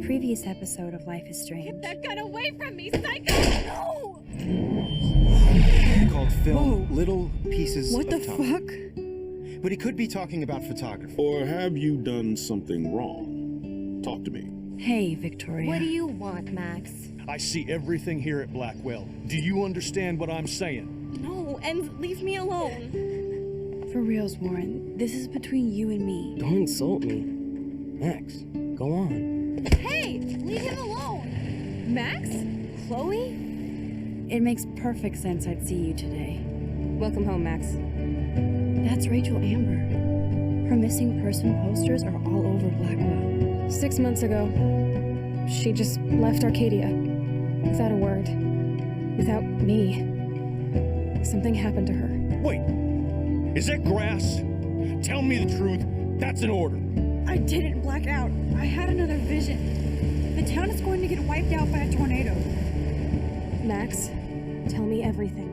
previous episode of Life is Strange. Get that gun away from me, psycho! No! Called film Little Pieces What of the Time. fuck? But he could be talking about photography. Or have you done something wrong? Talk to me. Hey, Victoria. What do you want, Max? I see everything here at Blackwell. Do you understand what I'm saying? No, and leave me alone. For reals, Warren, this is between you and me. Don't insult me. Max, go on. Hey, leave him alone. Max? Chloe? It makes perfect sense I'd see you today. Welcome home, Max. That's Rachel Amber. Her missing person posters are all over Blackwell. 6 months ago, she just left Arcadia. Without a word. Without me. Something happened to her. Wait, is that grass? Tell me the truth. That's an order. I didn't black out. I had another vision. The town is going to get wiped out by a tornado. Max, tell me everything.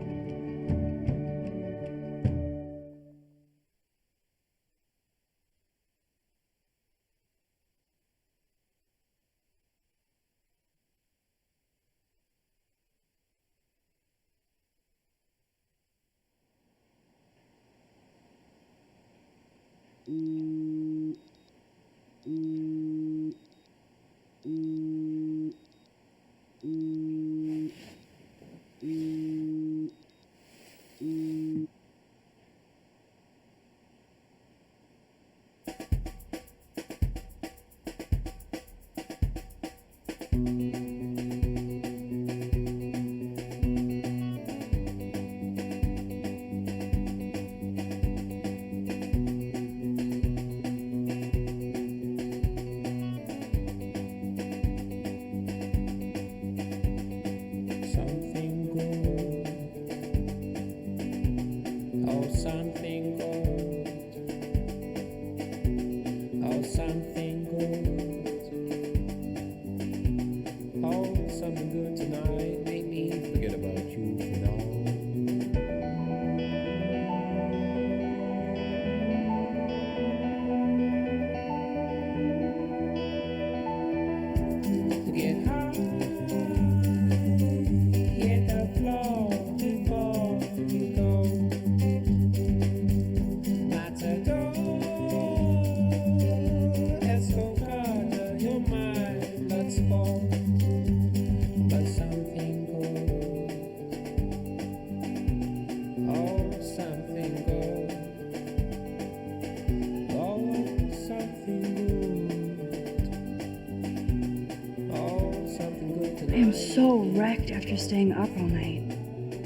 Wrecked after staying up all night.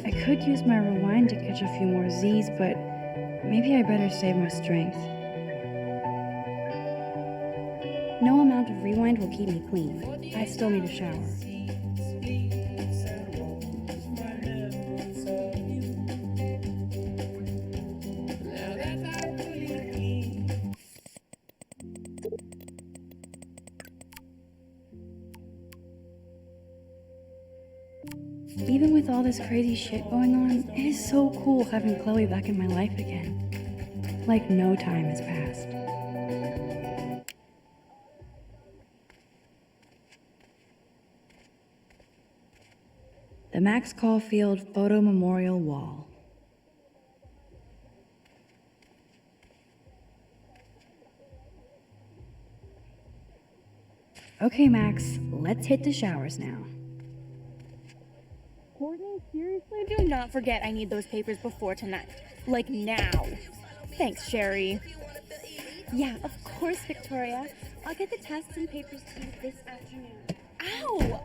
I could use my rewind to catch a few more Z's, but maybe I better save my strength. No amount of rewind will keep me clean. I still need a shower. Even with all this crazy shit going on, it is so cool having Chloe back in my life again. Like no time has passed. The Max Caulfield Photo Memorial Wall. Okay, Max, let's hit the showers now. Courtney, seriously? Do not forget I need those papers before tonight. Like now. Thanks, Sherry. Yeah, of course, Victoria. I'll get the tests and papers to you this afternoon. Ow!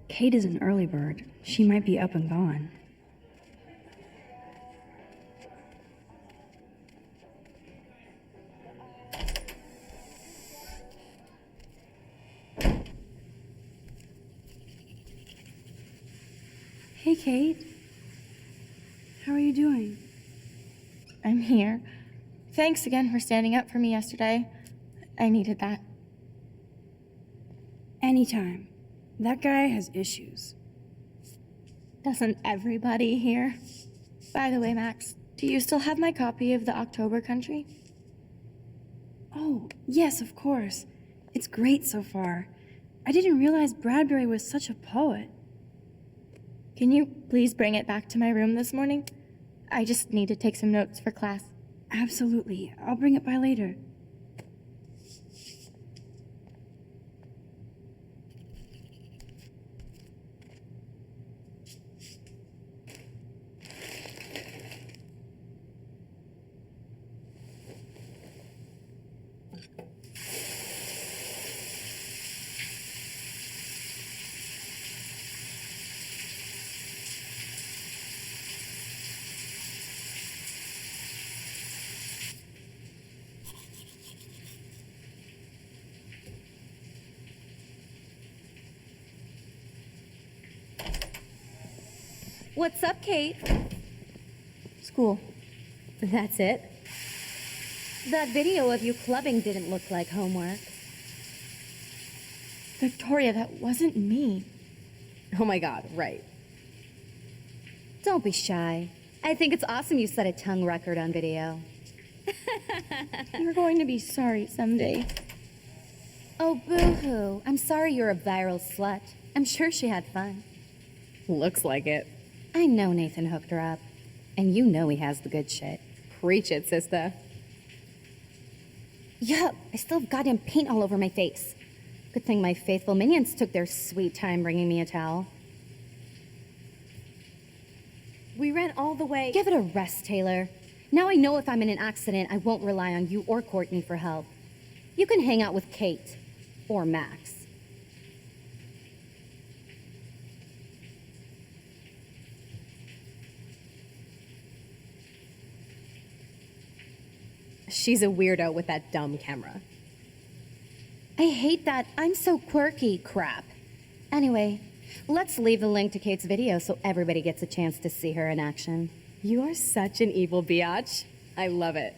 Kate is an early bird. She might be up and gone. Hey, Kate. How are you doing? I'm here. Thanks again for standing up for me yesterday. I needed that. Anytime. That guy has issues. Doesn't everybody here? By the way, Max, do you still have my copy of The October Country? Oh, yes, of course. It's great so far. I didn't realize Bradbury was such a poet. Can you please bring it back to my room this morning? I just need to take some notes for class. Absolutely. I'll bring it by later. What's up, Kate? School. That's it? That video of you clubbing didn't look like homework. Victoria, that wasn't me. Oh my god, right. Don't be shy. I think it's awesome you set a tongue record on video. You're going to be sorry someday. Oh, boo-hoo. I'm sorry you're a viral slut. I'm sure she had fun. Looks like it. I know Nathan hooked her up. And you know he has the good shit. Preach it, sister. Yup, I still have goddamn paint all over my face. Good thing my faithful minions took their sweet time bringing me a towel. We ran all the way. Give it a rest, Taylor. Now I know if I'm in an accident, I won't rely on you or Courtney for help. You can hang out with Kate. Or Max. She's a weirdo with that dumb camera. I hate that I'm so quirky crap. Anyway, let's leave the link to Kate's video so everybody gets a chance to see her in action. You are such an evil biatch. I love it.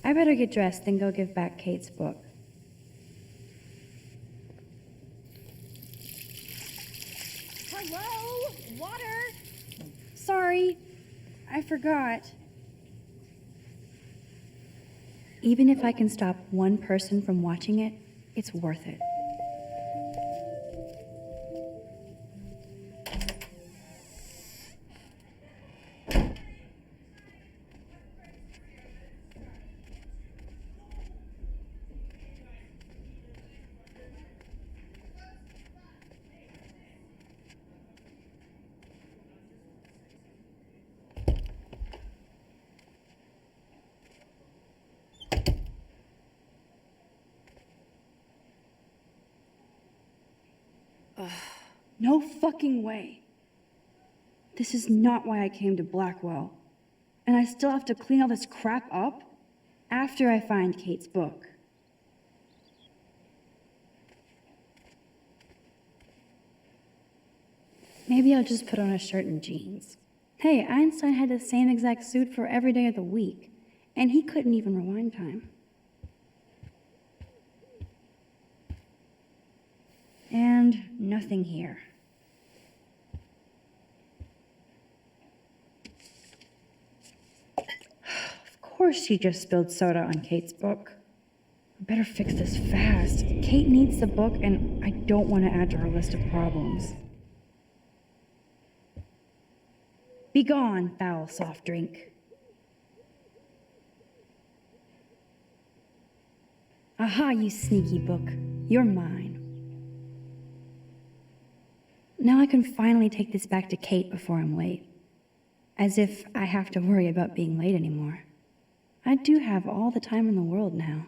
I better get dressed and go give back Kate's book. Hello? Water? Sorry, I forgot. Even if I can stop one person from watching it, it's worth it. No fucking way. This is not why I came to Blackwell. And I still have to clean all this crap up after I find Kate's book. Maybe I'll just put on a shirt and jeans. Hey, Einstein had the same exact suit for every day of the week, and he couldn't even rewind time. And nothing here. Of course she just spilled soda on Kate's book. I better fix this fast. Kate needs the book, and I don't want to add to her list of problems. Be gone, foul soft drink. Aha, you sneaky book. You're mine. Now I can finally take this back to Kate before I'm late. As if I have to worry about being late anymore. I do have all the time in the world now.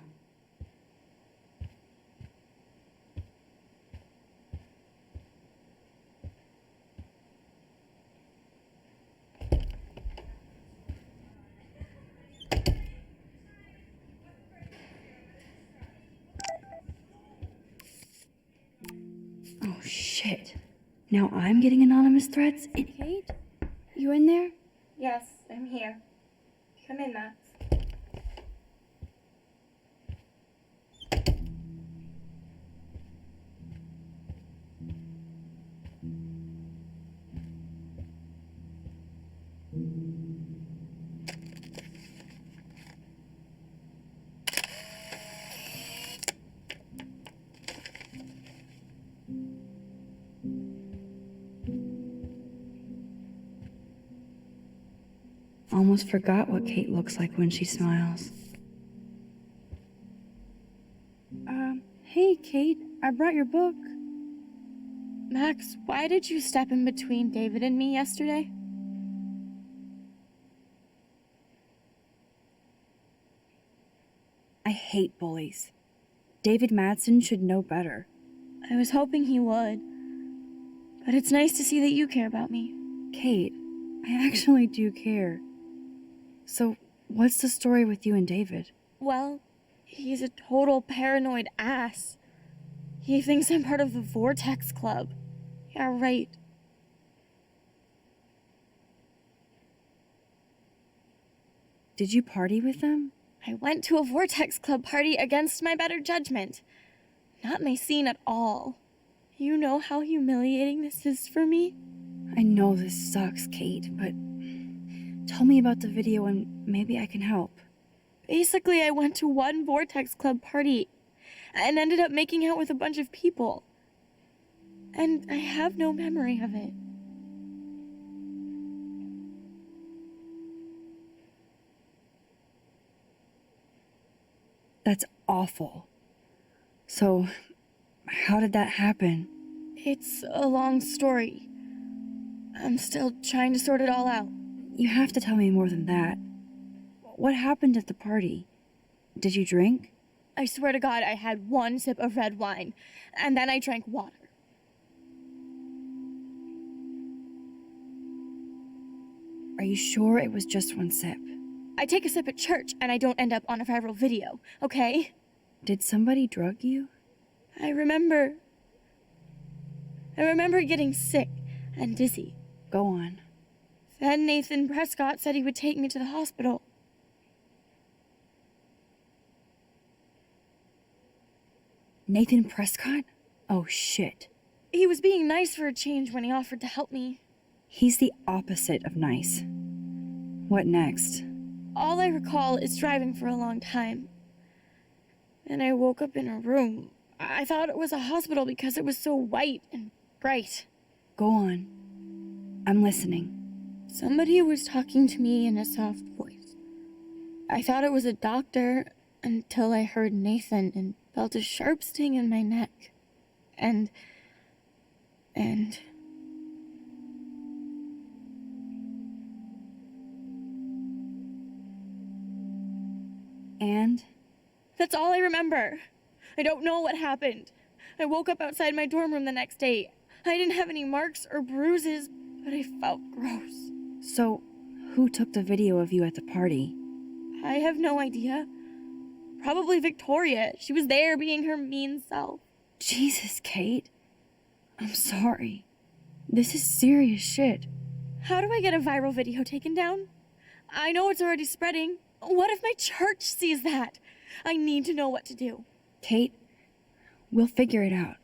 Now I'm getting anonymous threats? Kate? You in there? Yes, I'm here. Come in, Max. Almost forgot what Kate looks like when she smiles. Hey, Kate, I brought your book. Max, why did you step in between David and me yesterday? I hate bullies. David Madsen should know better. I was hoping he would. But it's nice to see that you care about me. Kate, I actually do care. So, what's the story with you and David? Well, he's a total paranoid ass. He thinks I'm part of the Vortex Club. Yeah, right. Did you party with them? I went to a Vortex Club party against my better judgment. Not my scene at all. You know how humiliating this is for me? I know this sucks, Kate, but tell me about the video and maybe I can help. Basically, I went to one Vortex Club party and ended up making out with a bunch of people. And I have no memory of it. That's awful. So, how did that happen? It's a long story. I'm still trying to sort it all out. You have to tell me more than that. What happened at the party? Did you drink? I swear to God, I had one sip of red wine, and then I drank water. Are you sure it was just one sip? I take a sip at church, and I don't end up on a viral video, okay? Did somebody drug you? I remember getting sick and dizzy. Go on. Then Nathan Prescott said he would take me to the hospital. Nathan Prescott? Oh, shit. He was being nice for a change when he offered to help me. He's the opposite of nice. What next? All I recall is driving for a long time. Then I woke up in a room. I thought it was a hospital because it was so white and bright. Go on. I'm listening. Somebody was talking to me in a soft voice. I thought it was a doctor until I heard Nathan and felt a sharp sting in my neck. And... And? That's all I remember. I don't know what happened. I woke up outside my dorm room the next day. I didn't have any marks or bruises, but I felt gross. So, who took the video of you at the party? I have no idea. Probably Victoria. She was there being her mean self. Jesus, Kate. I'm sorry. This is serious shit. How do I get a viral video taken down? I know it's already spreading. What if my church sees that? I need to know what to do. Kate, we'll figure it out.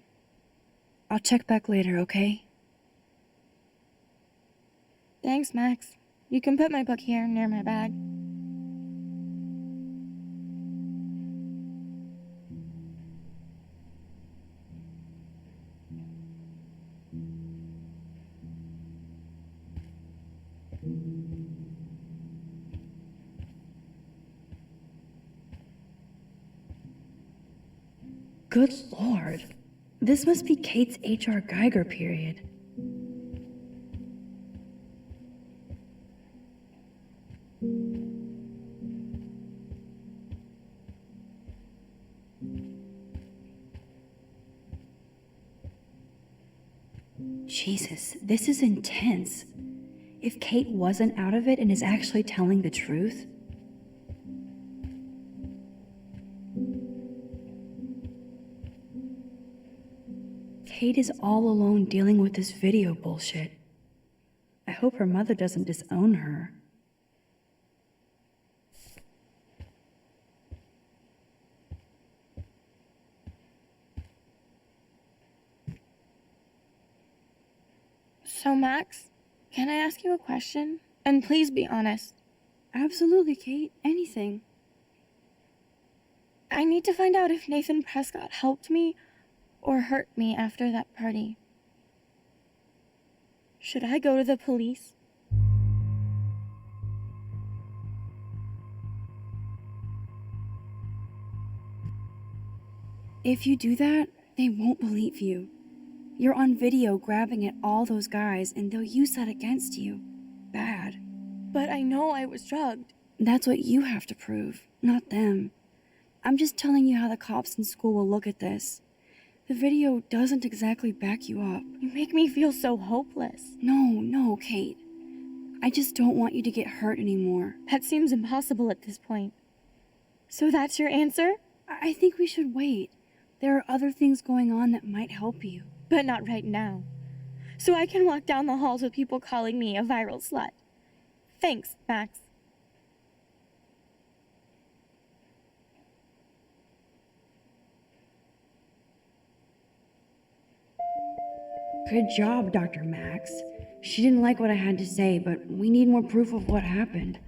I'll check back later, okay? Thanks, Max. You can put my book here near my bag. Good lord. This must be Kate's H.R. Geiger period. Jesus, this is intense. If Kate wasn't out of it and is actually telling the truth... Kate is all alone dealing with this video bullshit. I hope her mother doesn't disown her. So, Max, can I ask you a question? And please be honest. Absolutely, Kate. Anything. I need to find out if Nathan Prescott helped me or hurt me after that party. Should I go to the police? If you do that, they won't believe you. You're on video grabbing at all those guys, and they'll use that against you. Bad. But I know I was drugged. That's what you have to prove, not them. I'm just telling you how the cops in school will look at this. The video doesn't exactly back you up. You make me feel so hopeless. No, Kate. I just don't want you to get hurt anymore. That seems impossible at this point. So that's your answer? I think we should wait. There are other things going on that might help you. But not right now. So I can walk down the halls with people calling me a viral slut. Thanks, Max. Good job, Dr. Max. She didn't like what I had to say, but we need more proof of what happened.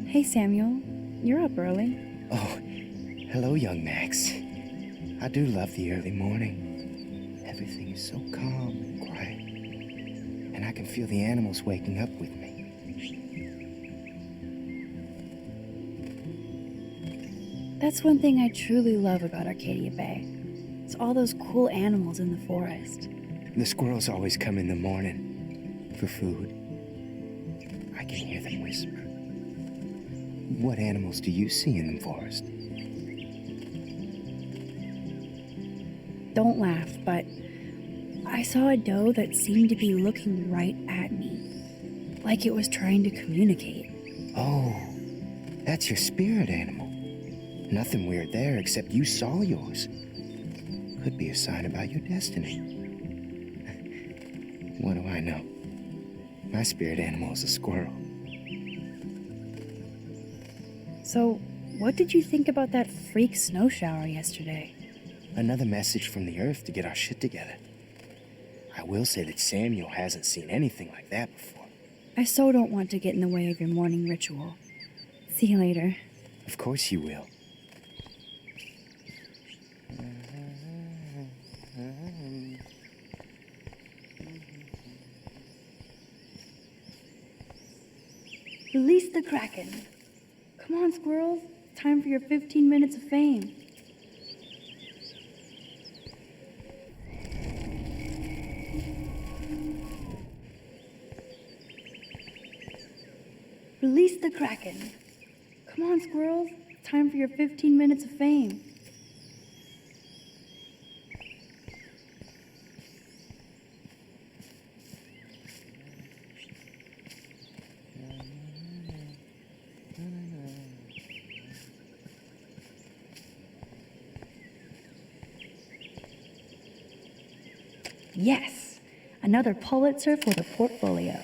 Hey, Samuel. You're up early. Oh, hello, young Max. I do love the early morning. Everything is so calm and quiet. And I can feel the animals waking up with me. That's one thing I truly love about Arcadia Bay. It's all those cool animals in the forest. The squirrels always come in the morning for food. I can hear them whisper. What animals do you see in the forest? Don't laugh, but I saw a doe that seemed to be looking right at me, like it was trying to communicate. Oh, that's your spirit animal. Nothing weird there except you saw yours. Could be a sign about your destiny. What do I know? My spirit animal is a squirrel. So, what did you think about that freak snow shower yesterday? Another message from the Earth to get our shit together. I will say that Samuel hasn't seen anything like that before. I so don't want to get in the way of your morning ritual. See you later. Of course you will. Release the Kraken. Come on, squirrels. Time for your 15 minutes of fame. Release the Kraken. Come on, squirrels. Time for your 15 minutes of fame. Yes, another Pulitzer for the portfolio.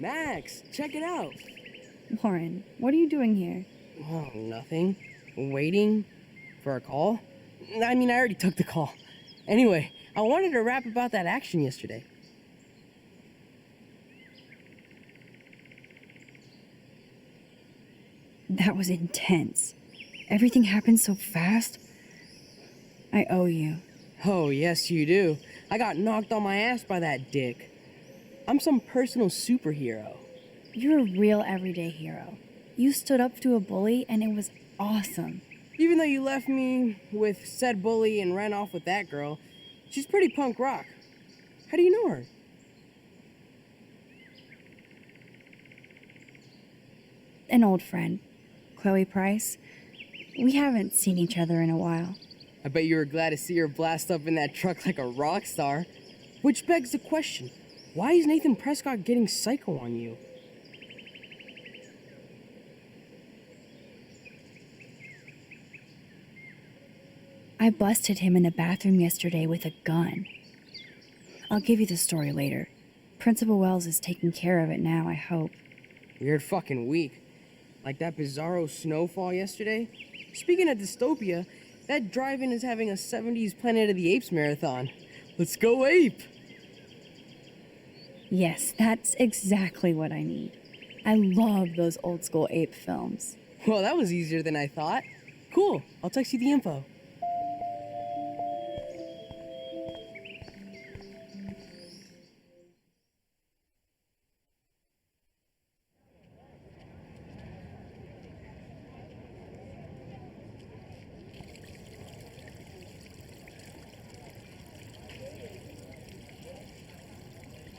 Max, check it out. Warren, what are you doing here? Oh, nothing. Waiting for a call? I mean, I already took the call. Anyway, I wanted to rap about that action yesterday. That was intense. Everything happened so fast. I owe you. Oh, yes, you do. I got knocked on my ass by that dick. I'm some personal superhero. You're a real everyday hero. You stood up to a bully and it was awesome. Even though you left me with said bully and ran off with that girl, she's pretty punk rock. How do you know her? An old friend, Chloe Price. We haven't seen each other in a while. I bet you were glad to see her blast up in that truck like a rock star. Which begs the question, why is Nathan Prescott getting psycho on you? I busted him in the bathroom yesterday with a gun. I'll give you the story later. Principal Wells is taking care of it now, I hope. Weird fucking week. Like that bizarro snowfall yesterday. Speaking of dystopia, that drive-in is having a 70s Planet of the Apes marathon. Let's go ape! Yes, that's exactly what I need. I love those old school ape films. Well, that was easier than I thought. Cool, I'll text you the info.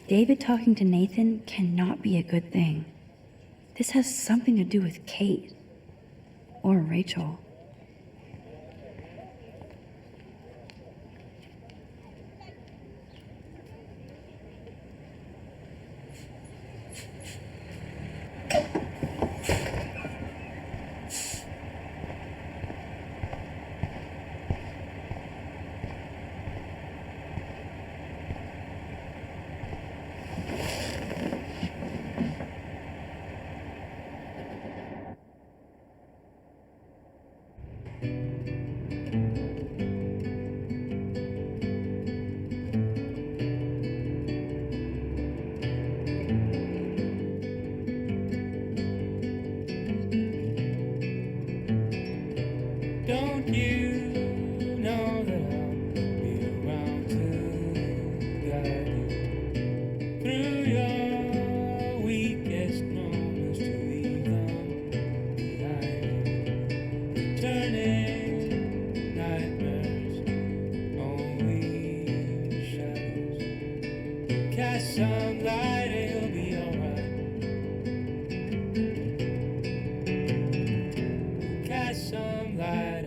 David talking to Nathan cannot be a good thing. This has something to do with Kate. Or Rachel. Don't you know that I'll be around to guide you through your weakest moments to leave them behind you? Turning nightmares, only shadows. Cast some light, it'll be alright. Cast some light.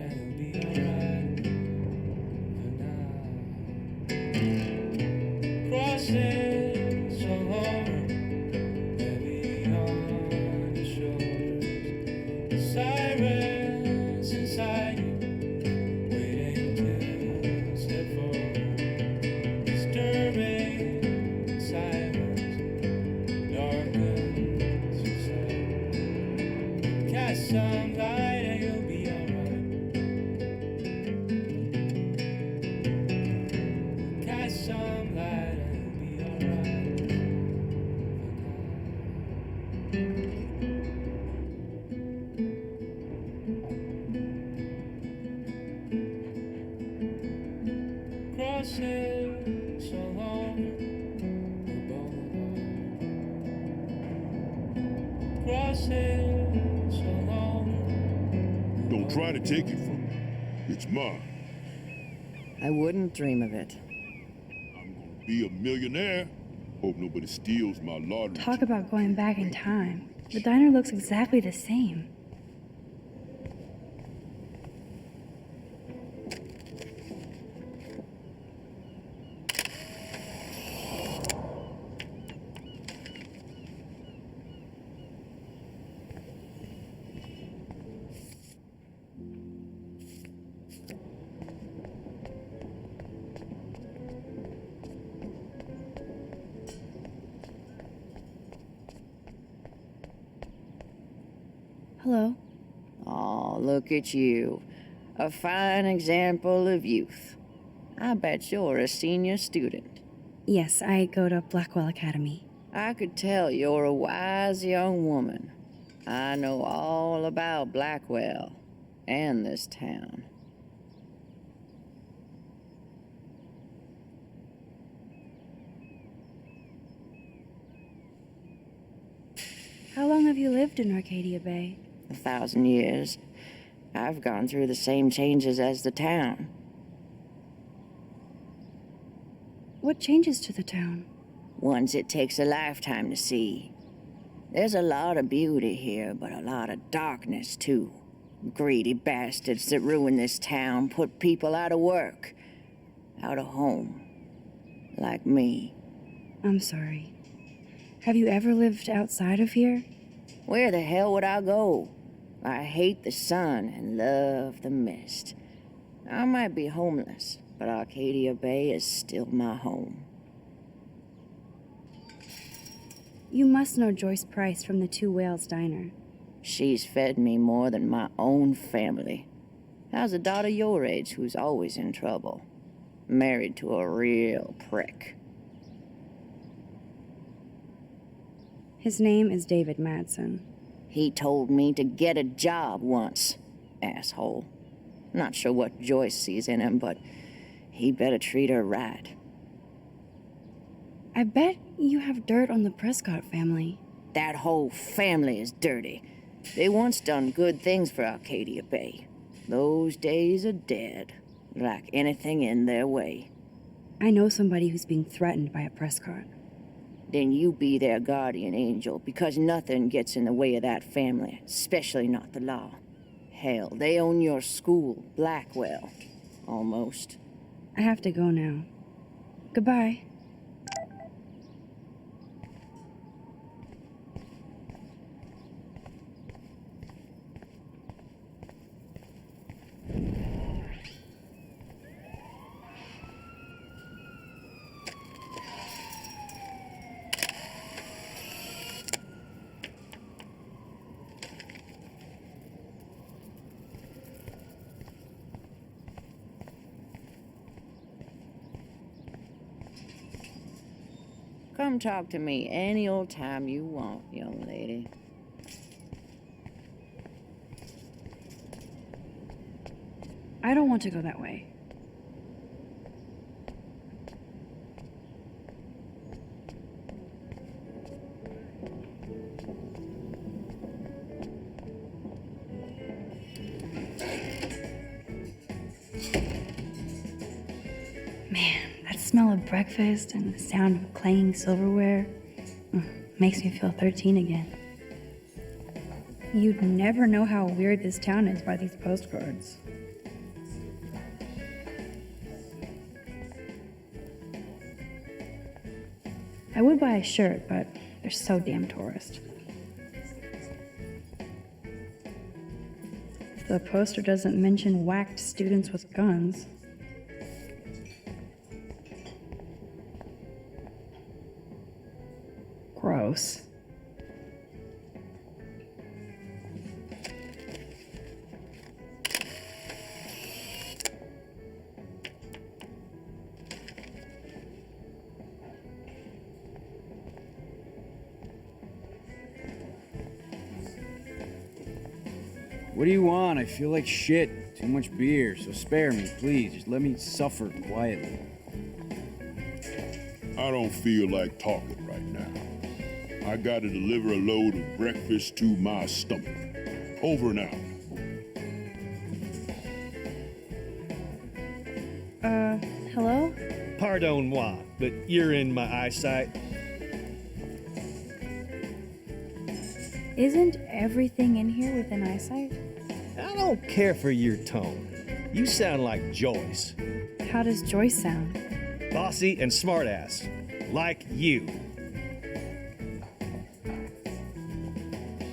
Don't try to take it from me. It's mine. I wouldn't dream of it. I'm gonna be a millionaire. Hope nobody steals my lottery. Talk about going back in time. The diner looks exactly the same. Hello. Oh, look at you. A fine example of youth. I bet you're a senior student. Yes, I go to Blackwell Academy. I could tell you're a wise young woman. I know all about Blackwell and this town. How long have you lived in Arcadia Bay? 1,000 years. I've gone through the same changes as the town. What changes to the town? Ones it takes a lifetime to see. There's a lot of beauty here, but a lot of darkness, too. Greedy bastards that ruin this town, put people out of work, out of home. Like me. I'm sorry. Have you ever lived outside of here? Where the hell would I go? I hate the sun and love the mist. I might be homeless, but Arcadia Bay is still my home. You must know Joyce Price from the Two Whales Diner. She's fed me more than my own family. How's a daughter your age who's always in trouble? Married to a real prick. His name is David Madsen. He told me to get a job once, asshole. Not sure what Joyce sees in him, but he better treat her right. I bet you have dirt on the Prescott family. That whole family is dirty. They once done good things for Arcadia Bay. Those days are dead, like anything in their way. I know somebody who's being threatened by a Prescott. Then you be their guardian angel, because nothing gets in the way of that family, especially not the law. Hell, they own your school, Blackwell. Almost. I have to go now. Goodbye. Come talk to me any old time you want, young lady. I don't want to go that way. Man, that smell of breakfast and the sound of clanging silverware makes me feel 13 again. You'd never know how weird this town is by these postcards. I would buy a shirt, but they're so damn tourist. The poster doesn't mention whacked students with guns. Gross. What do you want? I feel like shit. Too much beer, so spare me, please. Just let me suffer quietly. I don't feel like talking right now. I gotta deliver a load of breakfast to my stomach. Over and out. Hello? Pardon moi, but you're in my eyesight. Isn't everything in here within eyesight? I don't care for your tone. You sound like Joyce. How does Joyce sound? Bossy and smartass. Like you.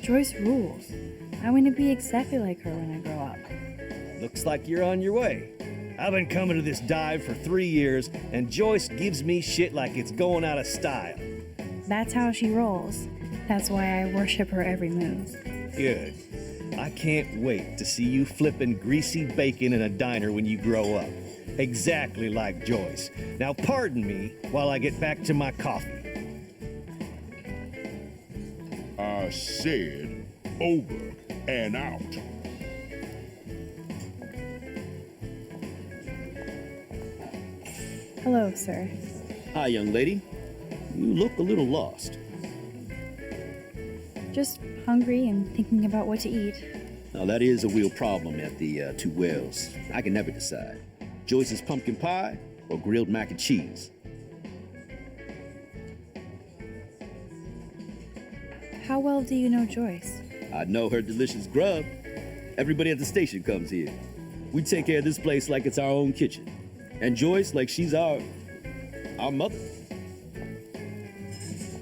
Joyce rules. I want to be exactly like her when I grow up. Looks like you're on your way. I've been coming to this dive for 3 years, and Joyce gives me shit like it's going out of style. That's how she rolls. That's why I worship her every move. Good. I can't wait to see you flipping greasy bacon in a diner when you grow up. Exactly like Joyce. Now pardon me while I get back to my coffee. I said over and out. Hello, sir. Hi, young lady. You look a little lost. Just hungry and thinking about what to eat. Now, that is a real problem at the Two Wells. I can never decide. Joyce's pumpkin pie or grilled mac and cheese? How well do you know Joyce? I know her delicious grub. Everybody at the station comes here. We take care of this place like it's our own kitchen. And Joyce like she's our mother.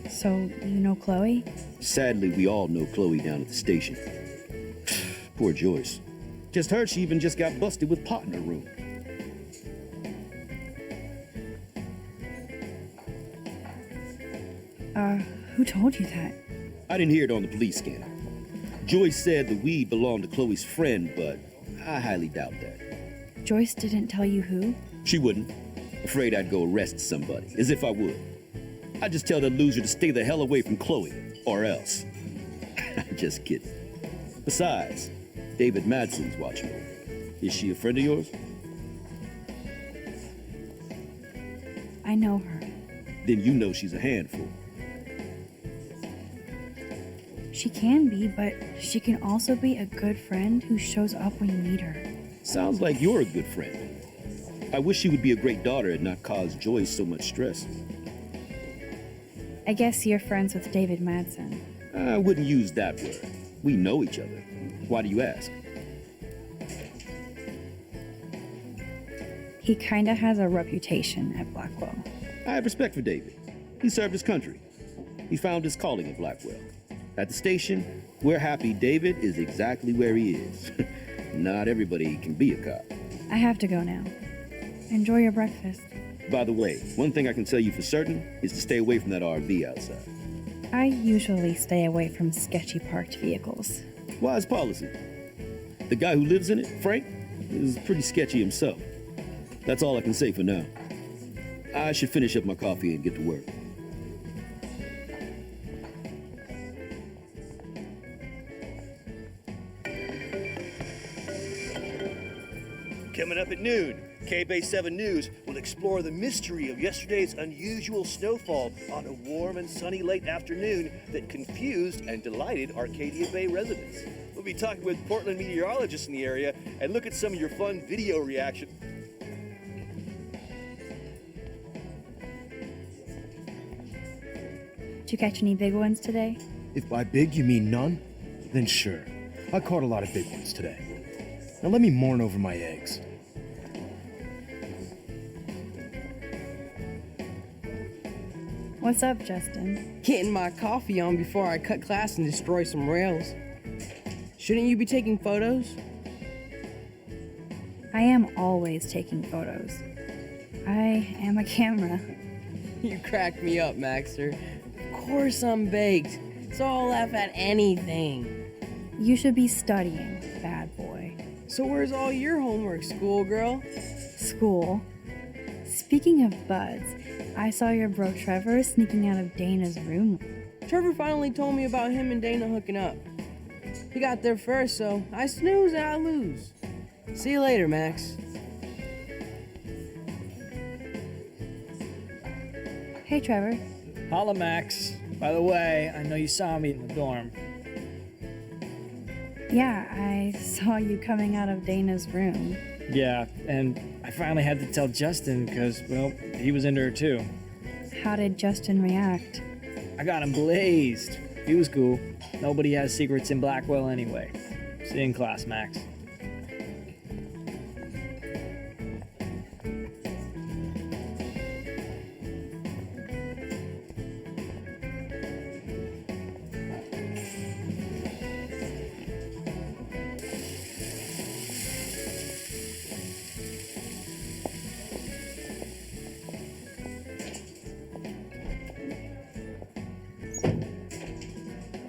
So, you know Chloe? Sadly, we all know Chloe down at the station. Poor Joyce. Just heard she even just got busted with pot in her room. Who told you that? I didn't hear it on the police scanner. Joyce said the weed belonged to Chloe's friend, but I highly doubt that. Joyce didn't tell you who? She wouldn't. Afraid I'd go arrest somebody, as if I would. I'd just tell that loser to stay the hell away from Chloe, or else. Just kidding. Besides, David Madsen's watching her. Is she a friend of yours? I know her. Then you know she's a handful. She can be, but she can also be a good friend who shows up when you need her. Sounds like you're a good friend. I wish she would be a great daughter and not cause Joyce so much stress. I guess you're friends with David Madsen. I wouldn't use that word. We know each other. Why do you ask? He kinda has a reputation at Blackwell. I have respect for David. He served his country. He found his calling at Blackwell. At the station, we're happy David is exactly where he is. Not everybody can be a cop. I have to go now. Enjoy your breakfast. By the way, one thing I can tell you for certain is to stay away from that RV outside. I usually stay away from sketchy parked vehicles. Wise policy. The guy who lives in it, Frank, is pretty sketchy himself. That's all I can say for now. I should finish up my coffee and get to work. Coming up at noon, KBay 7 News will explore the mystery of yesterday's unusual snowfall on a warm and sunny late afternoon that confused and delighted Arcadia Bay residents. We'll be talking with Portland meteorologists in the area and look at some of your fun video reaction. Did you catch any big ones today? If by big you mean none, then sure. I caught a lot of big ones today. Now let me mourn over my eggs. What's up, Justin? Getting my coffee on before I cut class and destroy some rails. Shouldn't you be taking photos? I am always taking photos. I am a camera. You cracked me up, Maxter. Of course I'm baked, so I'll laugh at anything. You should be studying, bad boy. So where's all your homework, schoolgirl? School. Speaking of buds, I saw your bro Trevor sneaking out of Dana's room. Trevor finally told me about him and Dana hooking up. He got there first, so I snooze and I lose. See you later, Max. Hey, Trevor. Holla, Max. By the way, I know you saw me in the dorm. Yeah, I saw you coming out of Dana's room. Yeah, and I finally had to tell Justin because, well, he was into her too. How did Justin react? I got him blazed. He was cool. Nobody has secrets in Blackwell anyway. See you in class, Max.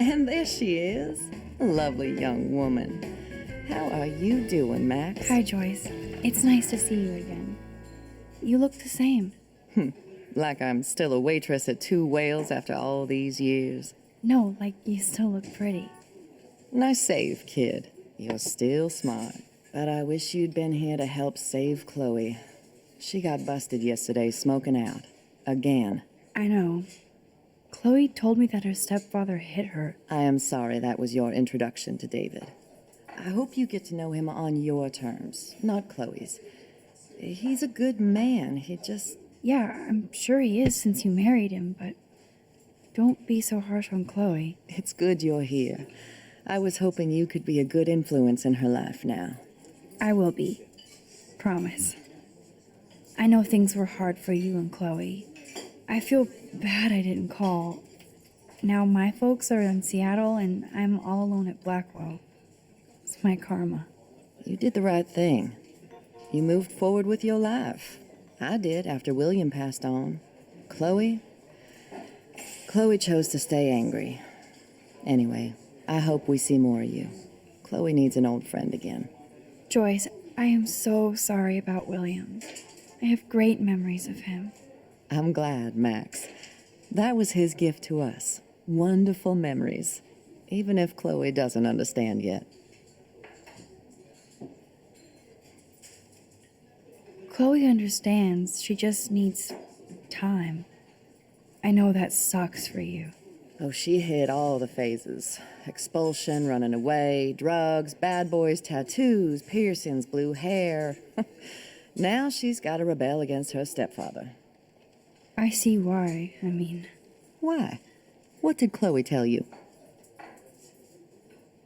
And there she is. Lovely young woman. How are you doing, Max? Hi, Joyce. It's nice to see you again. You look the same. Like I'm still a waitress at Two Whales after all these years. No, like you still look pretty. Nice save, kid. You're still smart. But I wish you'd been here to help save Chloe. She got busted yesterday smoking out. Again. I know. Chloe told me that her stepfather hit her. I am sorry that was your introduction to David. I hope you get to know him on your terms, not Chloe's. He's a good man. He just... Yeah, I'm sure he is since you married him, but don't be so harsh on Chloe. It's good you're here. I was hoping you could be a good influence in her life now. I will be. Promise. I know things were hard for you and Chloe. I feel bad I didn't call. Now my folks are in Seattle and I'm all alone at Blackwell. It's my karma. You did the right thing. You moved forward with your life. I did after William passed on. Chloe chose to stay angry. Anyway, I hope we see more of you. Chloe needs an old friend again. Joyce, I am so sorry about William. I have great memories of him. I'm glad, Max. That was his gift to us. Wonderful memories. Even if Chloe doesn't understand yet. Chloe understands. She just needs time. I know that sucks for you. Oh, she hit all the phases. Expulsion, running away, drugs, bad boys, tattoos, piercings, blue hair. Now she's got to rebel against her stepfather. I see why. I mean... Why? What did Chloe tell you?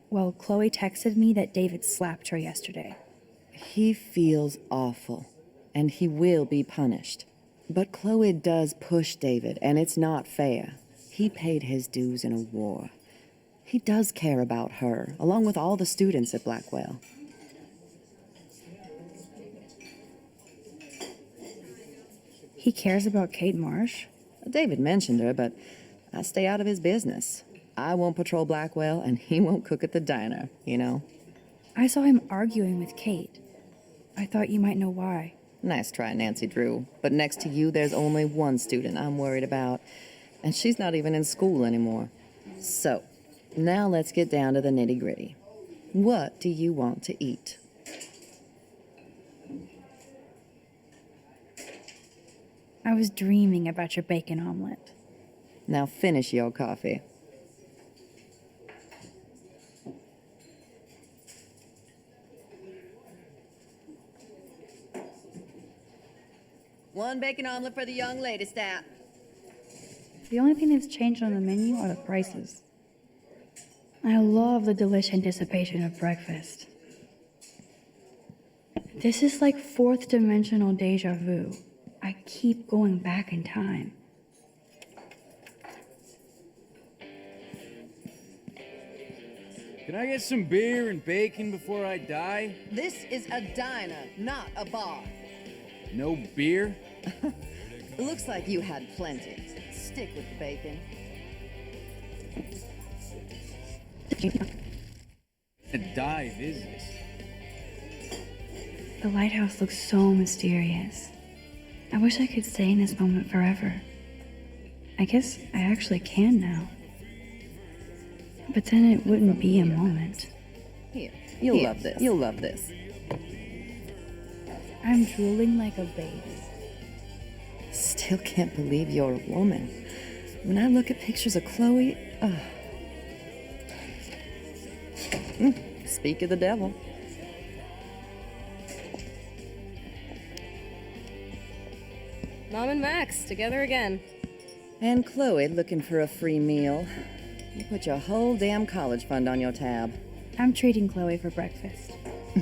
Well, Chloe texted me that David slapped her yesterday. He feels awful, and he will be punished. But Chloe does push David, and it's not fair. He paid his dues in a war. He does care about her, along with all the students at Blackwell. He cares about Kate Marsh? David mentioned her, but I stay out of his business. I won't patrol Blackwell, and he won't cook at the diner, you know? I saw him arguing with Kate. I thought you might know why. Nice try, Nancy Drew. But next to you, there's only one student I'm worried about. And she's not even in school anymore. So, now let's get down to the nitty-gritty. What do you want to eat? I was dreaming about your bacon omelet. Now finish your coffee. One bacon omelet for the young lady, stat. The only thing that's changed on the menu are the prices. I love the delicious anticipation of breakfast. This is like fourth dimensional deja vu. I keep going back in time. Can I get some beer and bacon before I die? This is a diner, not a bar. No beer? Looks like you had plenty. Stick with the bacon. A dive is this? The lighthouse looks so mysterious. I wish I could stay in this moment forever. I guess I actually can now. But then it wouldn't be a moment. Here, you'll love this. You'll love this. I'm drooling like a baby. Still can't believe you're a woman. When I look at pictures of Chloe, speak of the devil. Mom and Max, together again. And Chloe looking for a free meal. You put your whole damn college fund on your tab. I'm treating Chloe for breakfast.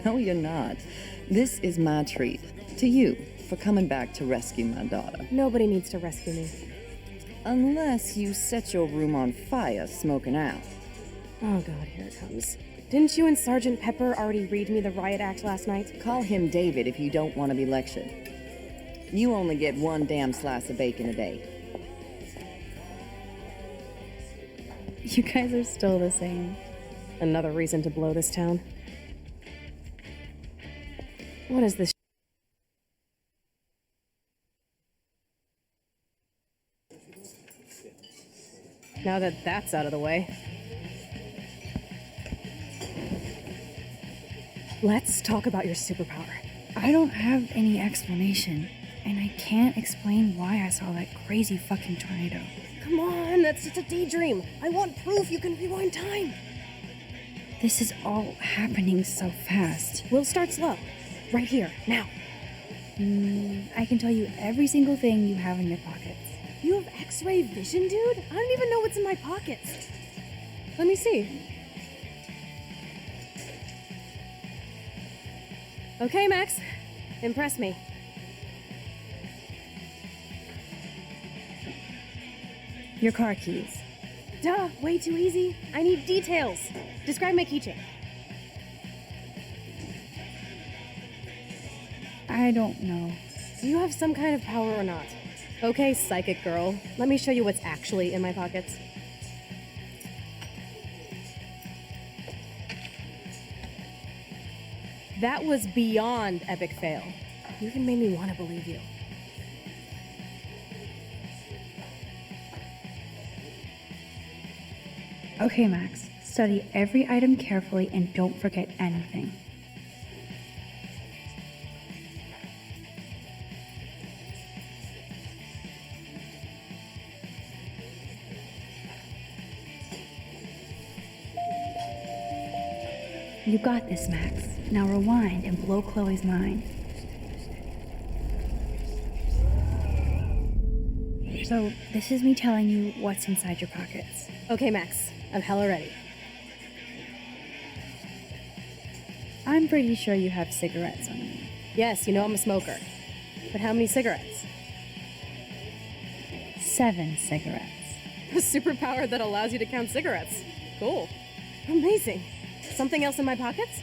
No, you're not. This is my treat. To you, for coming back to rescue my daughter. Nobody needs to rescue me. Unless you set your room on fire smoking out. Oh god, here it comes. Didn't you and Sergeant Pepper already read me the riot act last night? Call him David if you don't want to be lectured. You only get one damn slice of bacon a day. You guys are still the same. Another reason to blow this town. What is this? Now that that's out of the way. Let's talk about your superpower. I don't have any explanation, and I can't explain why I saw that crazy fucking tornado. Come on, that's just a daydream. I want proof you can rewind time. This is all happening so fast. We'll start slow. Right here, now. I can tell you every single thing you have in your pockets. You have X-ray vision, dude? I don't even know what's in my pockets. Let me see. Okay, Max. Impress me. Your car keys. Duh, way too easy. I need details. Describe my keychain. I don't know. Do you have some kind of power or not? Okay, psychic girl. Let me show you what's actually in my pockets. That was beyond epic fail. You even made me want to believe you. Okay, Max. Study every item carefully and don't forget anything. You got this, Max. Now rewind and blow Chloe's mind. So, this is me telling you what's inside your pockets. Okay, Max. I'm hella ready. I'm pretty sure you have cigarettes on you. Yes, you know I'm a smoker. But how many cigarettes? 7 cigarettes. A superpower that allows you to count cigarettes. Cool. Amazing. Something else in my pockets?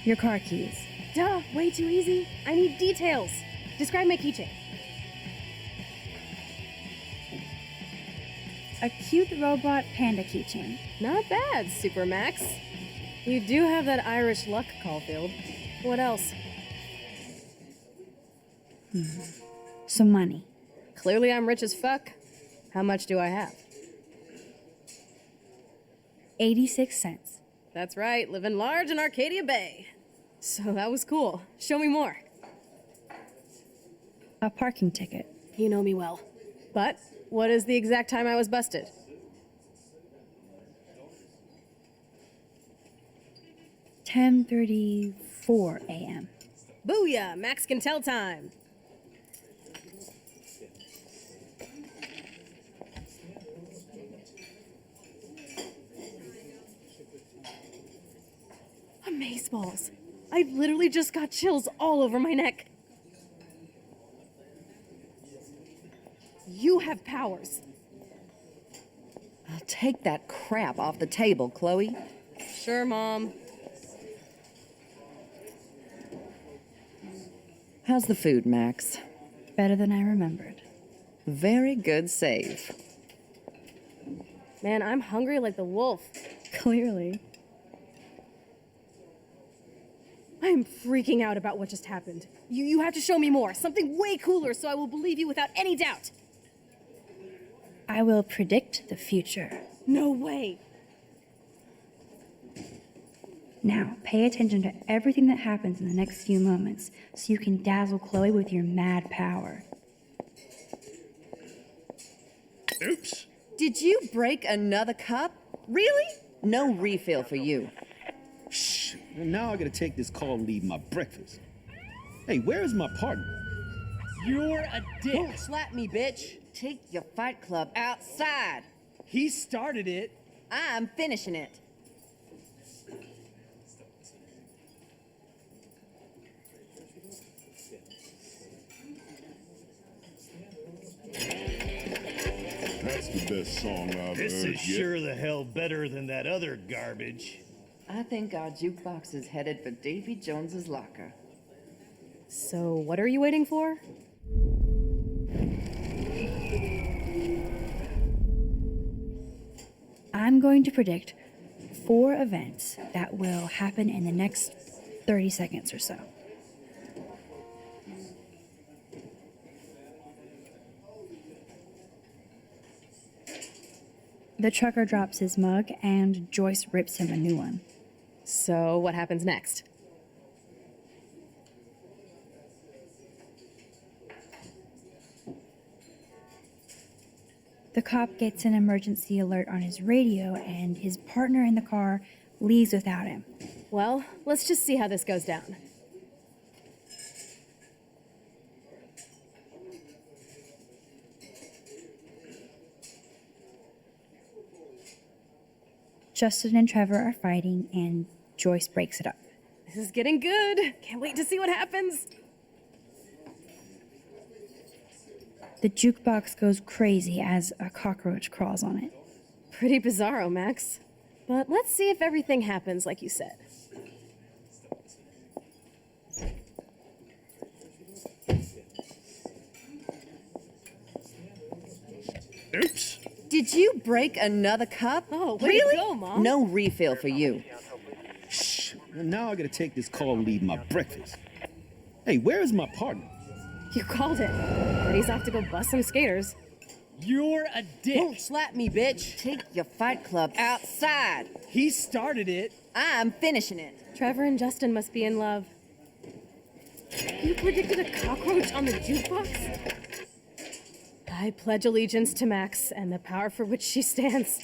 Your car keys. Duh, way too easy. I need details. Describe my keychain. A cute robot panda keychain. Not bad, Super Max. You do have that Irish luck, Caulfield. What else? Some money. Clearly I'm rich as fuck. How much do I have? 86 cents. That's right, living large in Arcadia Bay. So that was cool. Show me more. A parking ticket. You know me well. But what is the exact time I was busted? 10:34 a.m. Booyah! Max can tell time. Amazeballs. I literally just got chills all over my neck. You have powers. I'll take that crap off the table, Chloe. Sure, Mom. How's the food, Max? Better than I remembered. Very good save. Man, I'm hungry like the wolf. Clearly. I'm freaking out about what just happened. You have to show me more. Something way cooler so I will believe you without any doubt. I will predict the future. No way. Now, pay attention to everything that happens in the next few moments so you can dazzle Chloe with your mad power. Oops. Did you break another cup? Really? No refill for you. Shh. Now I gotta take this call and leave my breakfast. Hey, where is my partner? You're a dick. Don't slap me, bitch. Take your fight club outside. He started it. I'm finishing it. That's the best song I've This heard is yet. sure the hell better than that other garbage. I think our jukebox is headed for Davy Jones's locker. So, what are you waiting for? I'm going to predict 4 events that will happen in the next 30 seconds or so. The trucker drops his mug and Joyce rips him a new one. So, what happens next? The cop gets an emergency alert on his radio and his partner in the car leaves without him. Well, let's just see how this goes down. Justin and Trevor are fighting and Joyce breaks it up. This is getting good. Can't wait to see what happens. The jukebox goes crazy as a cockroach crawls on it. Pretty bizarro, Max. But let's see if everything happens like you said. Oops. Did you break another cup? Oh, way really? to go, Mom. No refill for you. Shh. Now I gotta take this call and leave my breakfast. Hey, where is my partner? You called it. But he's off to go bust some skaters. You're a dick. Don't slap me, bitch. Take your fight club outside. He started it. I'm finishing it. Trevor and Justin must be in love. You predicted a cockroach on the jukebox? I pledge allegiance to Max and the power for which she stands.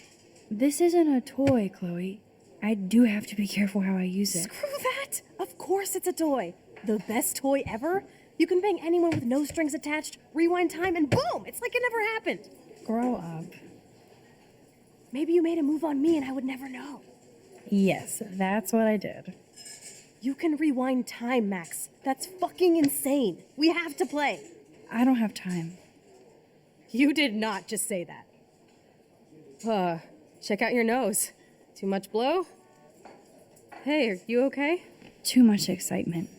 This isn't a toy, Chloe. I do have to be careful how I use it. Screw that! Of course it's a toy. The best toy ever? You can bang anyone with no strings attached, rewind time, and boom! It's like it never happened. Grow up. Maybe you made a move on me and I would never know. Yes, that's what I did. You can rewind time, Max. That's fucking insane. We have to play. I don't have time. You did not just say that. Check out your nose. Too much blow? Hey, are you okay? Too much excitement.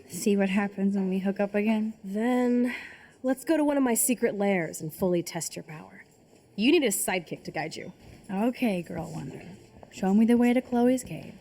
See what happens when we hook up again? Then, let's go to one of my secret lairs and fully test your power. You need a sidekick to guide you. Okay, Girl Wonder. Show me the way to Chloe's cave.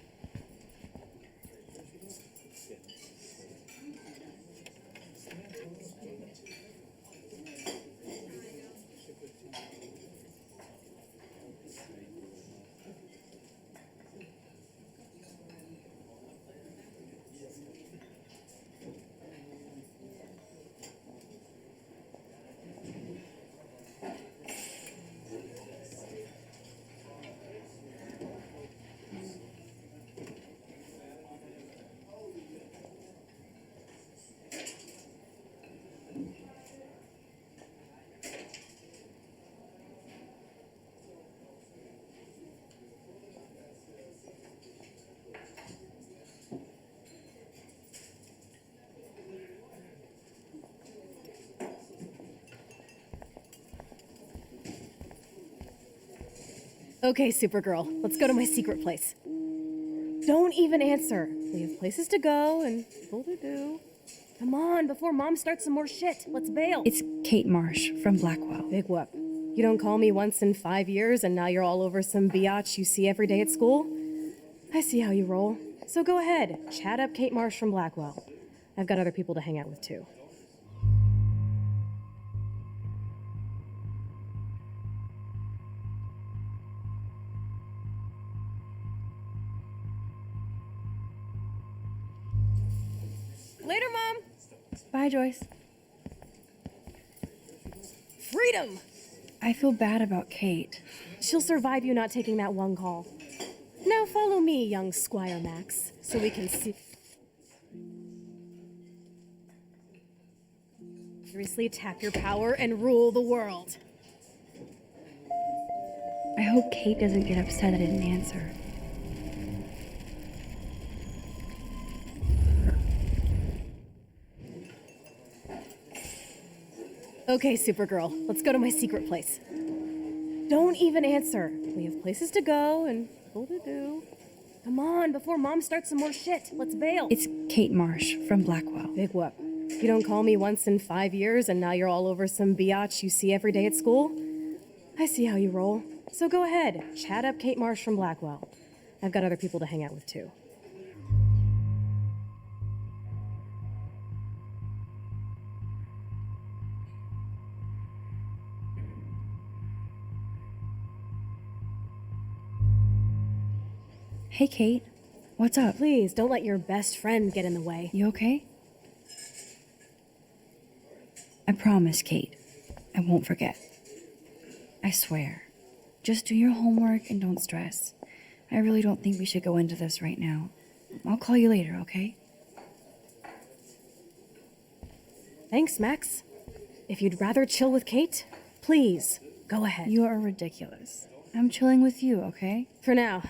Okay, Supergirl, let's go to my secret place. Don't even answer. We have places to go and people to do. Come on, before Mom starts some more shit. Let's bail. It's Kate Marsh from Blackwell. Big whoop. You don't call me once in 5 years and now you're all over some biatch you see every day at school? I see how you roll. So go ahead, chat up Kate Marsh from Blackwell. I've got other people to hang out with too. Later, Mom. Bye, Joyce. Freedom! I feel bad about Kate. She'll survive you not taking that one call. Now follow me, young Squire Max, so we can see. Seriously, tap your power and rule the world. I hope Kate doesn't get upset I didn't answer. Okay, Supergirl, let's go to my secret place. Don't even answer. We have places to go and people to do. Come on, before Mom starts some more shit. Let's bail. It's Kate Marsh from Blackwell. Big whoop. You don't call me once in 5 years and now you're all over some biatch you see every day at school? I see how you roll. So go ahead, chat up Kate Marsh from Blackwell. I've got other people to hang out with too. Hey, Kate. What's up? Please, don't let your best friend get in the way. You okay? I promise, Kate. I won't forget. I swear. Just do your homework and don't stress. I really don't think we should go into this right now. I'll call you later, okay? Thanks, Max. If you'd rather chill with Kate, please, go ahead. You are ridiculous. I'm chilling with you, okay? For now.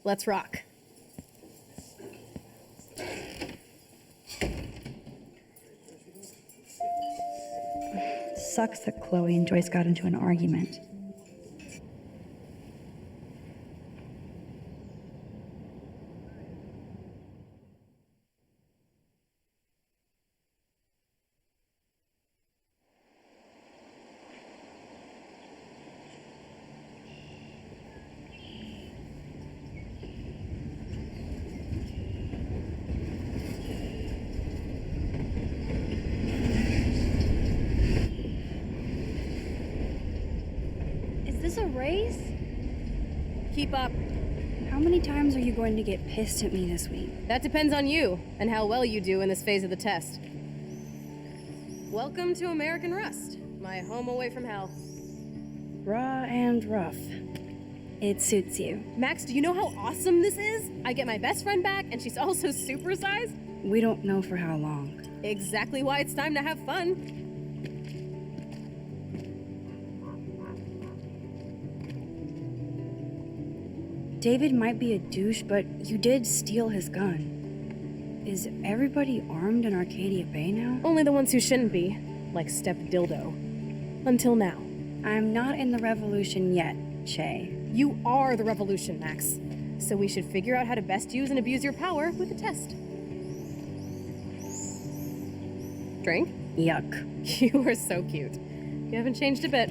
Let's rock. Sucks that Chloe and Joyce got into an argument. Is this a race? Keep up. How many times are you going to get pissed at me this week? That depends on you and how well you do in this phase of the test. Welcome to American Rust, my home away from hell. Raw and rough. It suits you. Max, do you know how awesome this is? I get my best friend back, and she's also supersized. We don't know for how long. Exactly why it's time to have fun. David might be a douche, but you did steal his gun. Is everybody armed in Arcadia Bay now? Only the ones who shouldn't be, like Step Dildo. Until now. I'm not in the revolution yet, Che. You are the revolution, Max. So we should figure out how to best use and abuse your power with a test. Drink? Yuck. You are so cute. You haven't changed a bit.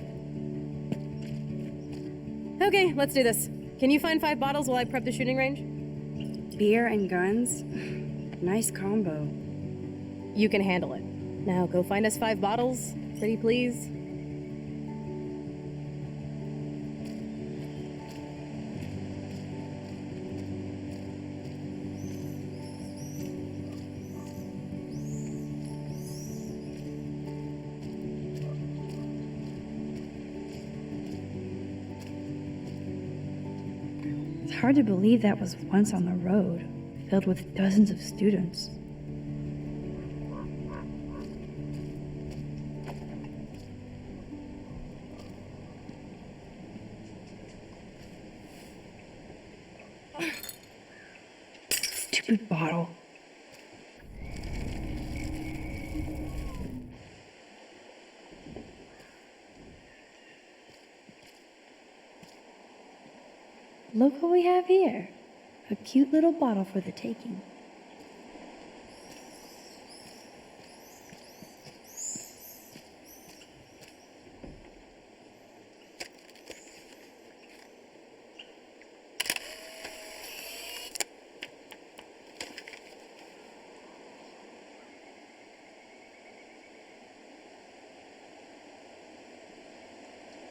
Okay, let's do this. Can you find 5 bottles while I prep the shooting range? Beer and guns? Nice combo. You can handle it. Now go find us 5 bottles, pretty please. It's hard to believe that was once on the road, filled with dozens of students. Stupid bottle. Look what we have here. A cute little bottle for the taking.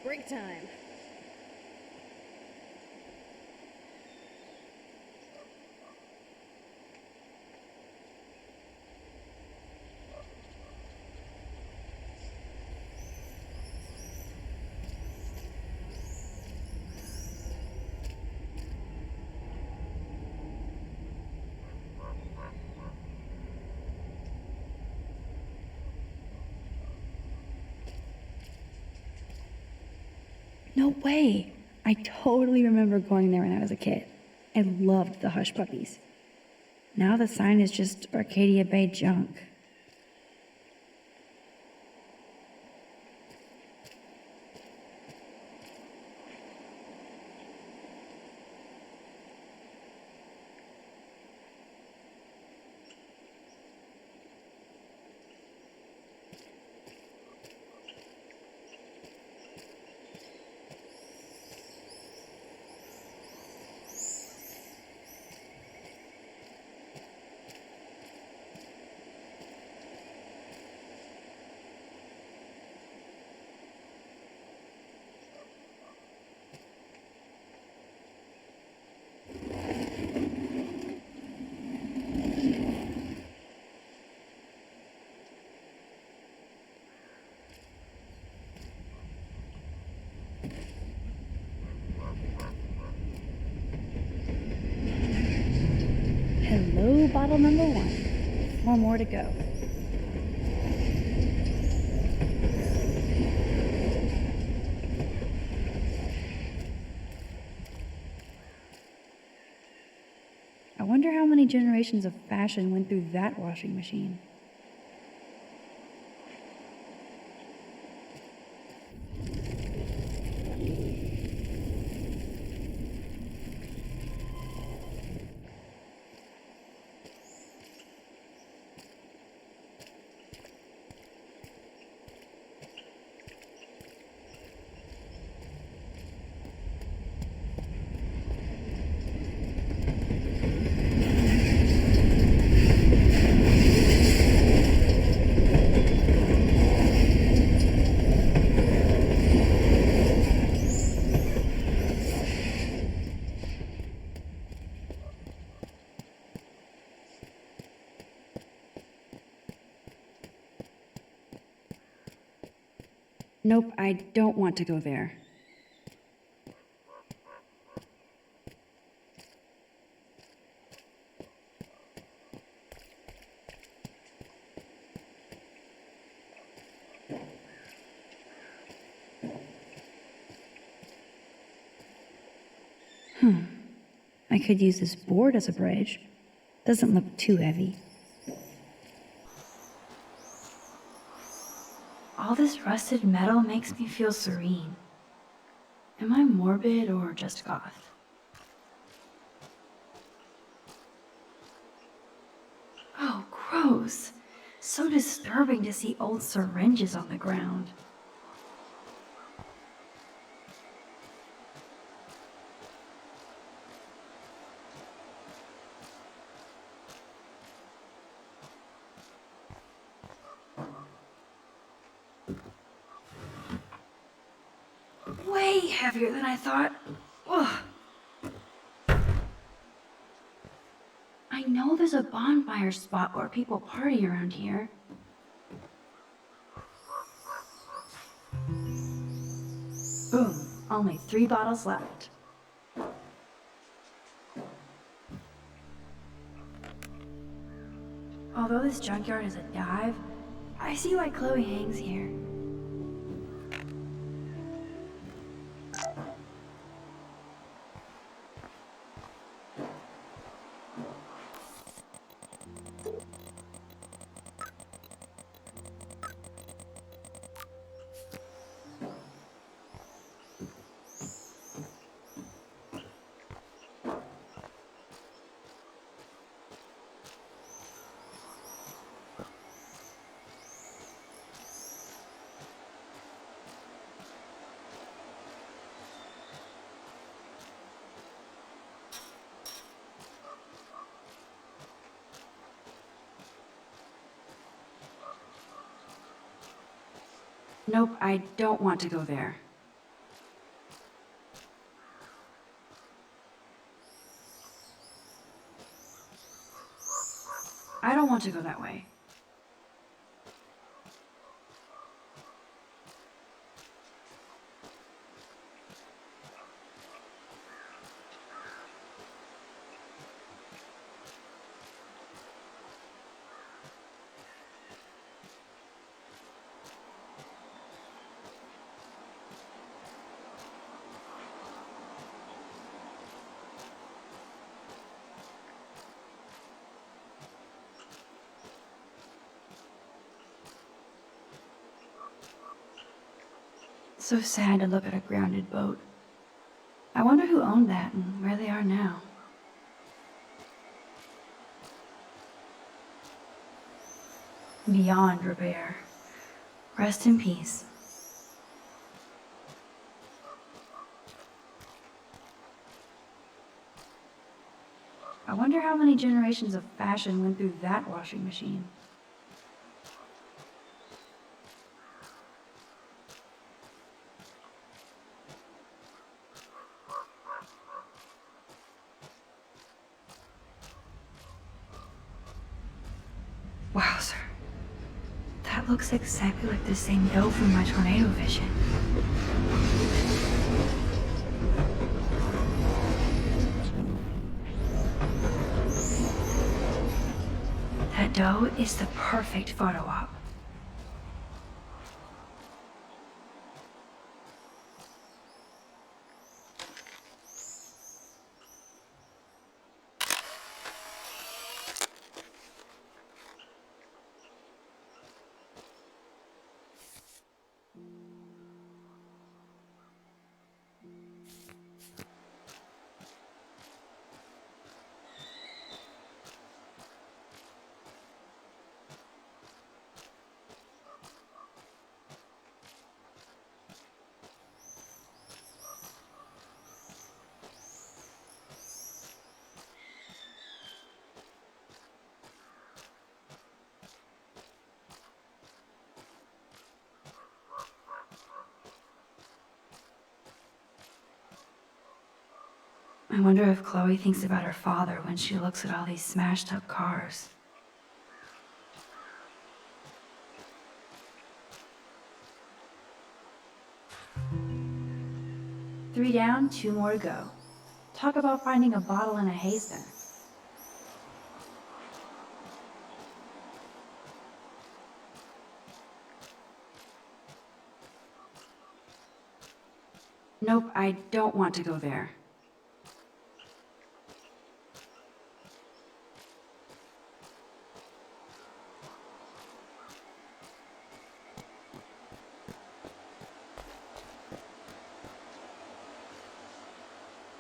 Break time. No way. I totally remember going there when I was a kid. I loved the Hush Puppies. Now the sign is just Arcadia Bay junk. So, bottle number 1. 4 more to go. I wonder how many generations of fashion went through that washing machine. Nope, I don't want to go there. I could use this board as a bridge. Doesn't look too heavy. All this rusted metal makes me feel serene. Am I morbid or just goth? Oh, gross. So disturbing to see old syringes on the ground. Way heavier than I thought. Ugh. I know there's a bonfire spot where people party around here. Boom. Only 3 bottles left. Although this junkyard is a dive, I see why Chloe hangs here. Nope, I don't want to go there. I don't want to go that way. So sad to look at a grounded boat. I wonder who owned that and where they are now. Beyond repair. Rest in peace. I wonder how many generations of fashion went through that washing machine. Wowzer. That looks exactly like the same dough from my tornado vision. dough is the perfect photo op. I wonder if Chloe thinks about her father when she looks at all these smashed up cars. Three down, two more to go. Talk about finding a bottle in a haystack. Nope, I don't want to go there.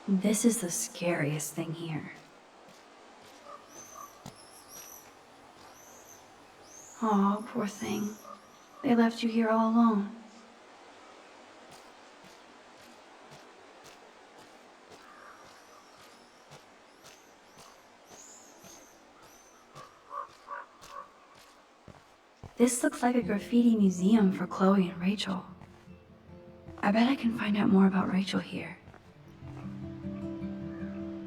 This is the scariest thing here. Aw, poor thing. They left you here all alone. This looks like a graffiti museum for Chloe and Rachel. I bet I can find out more about Rachel here.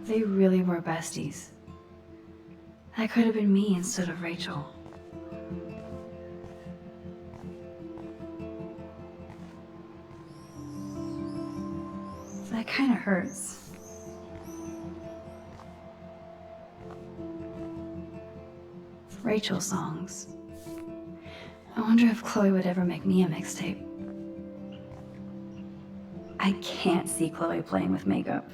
They really were besties. That could have been me instead of Rachel. That kind of hurts. Rachel songs. I wonder if Chloe would ever make me a mixtape. I can't see Chloe playing with makeup.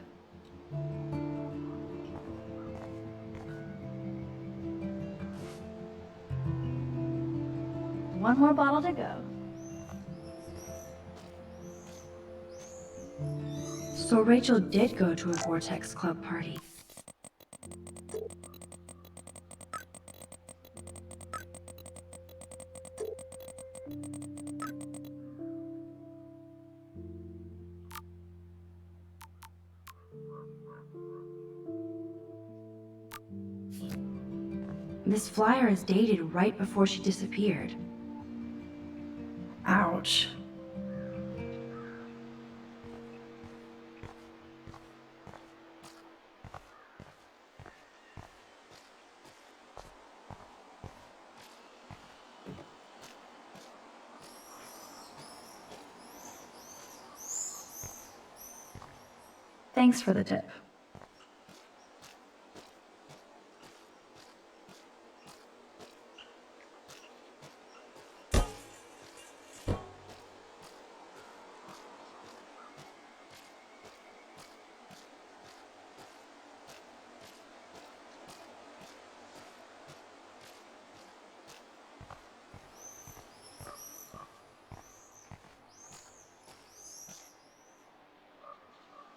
One more bottle to go. So Rachel did go to a Vortex Club party. This flyer is dated right before she disappeared. Ouch. Thanks for the tip.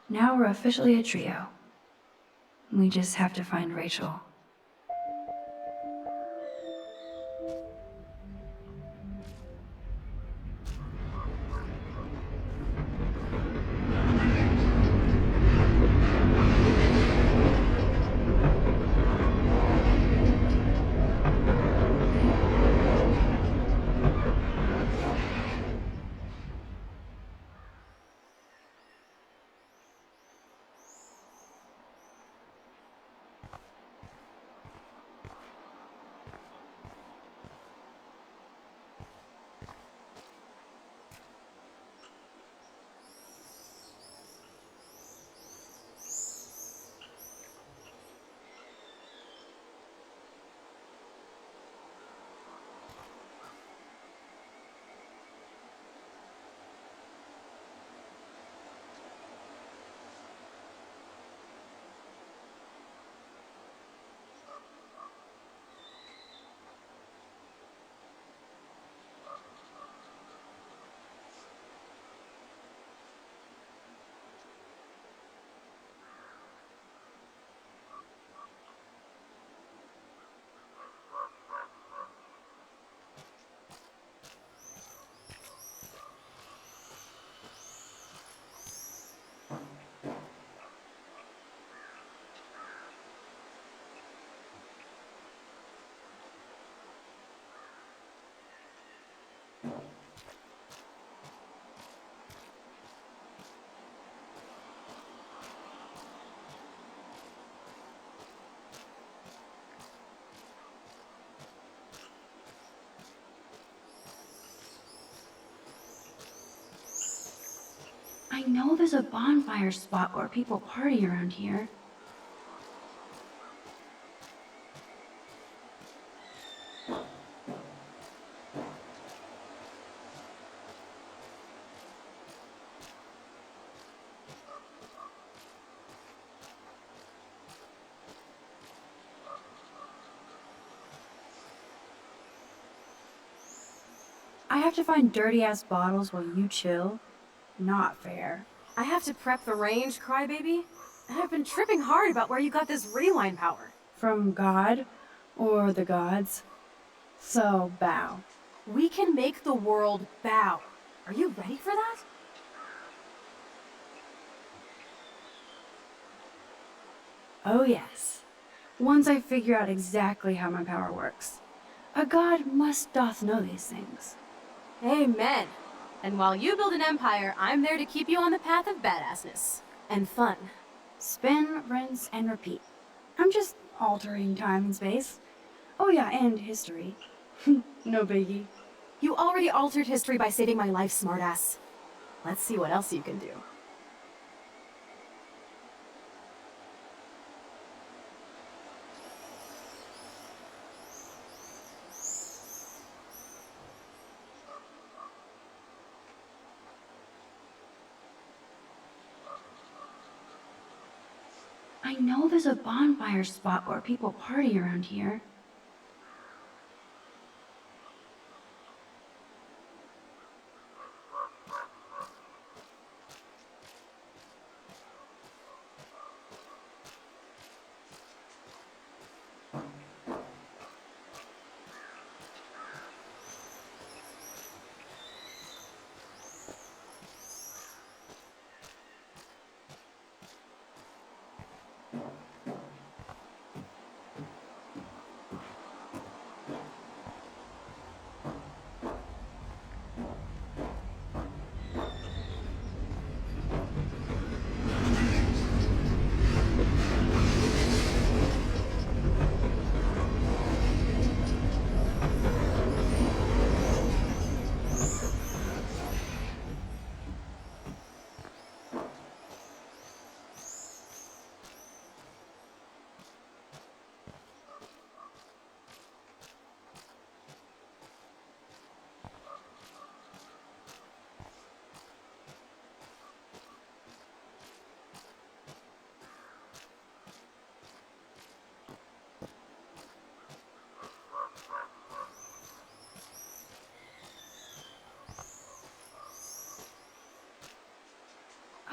Now we're officially a trio. We just have to find Rachel. I know there's a bonfire spot where people party around here. I have to find dirty-ass bottles while you chill? Not fair. I have to prep the range, crybaby. And I've been tripping hard about where you got this rewind power. From God? Or the gods? So, bow. We can make the world bow. Are you ready for that? Oh yes. Once I figure out exactly how my power works. A god must doth know these things. Amen. And while you build an empire, I'm there to keep you on the path of badassness. And fun. Spin, rinse, and repeat. I'm just altering time and space. Oh yeah, and history. No biggie. You already altered history by saving my life, smartass. Let's see what else you can do. I know there's a bonfire spot where people party around here.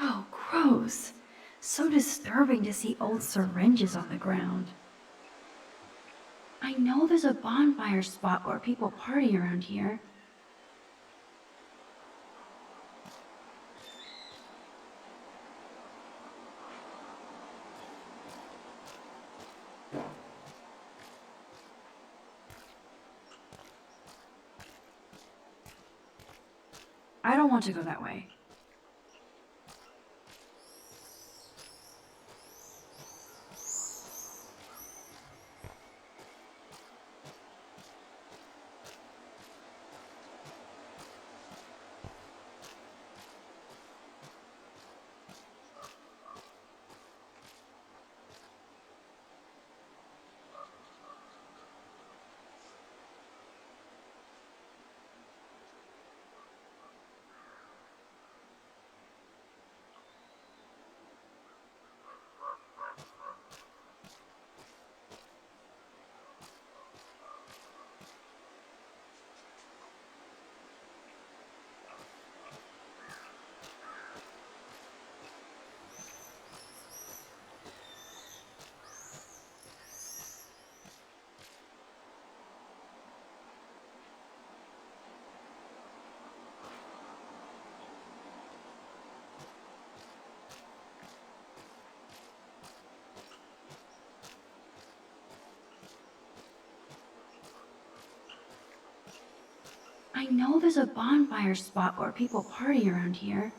Oh, gross. So disturbing to see old syringes on the ground. I know there's a bonfire spot where people party around here. I don't want to go that way. I know there's a bonfire spot where people party around here.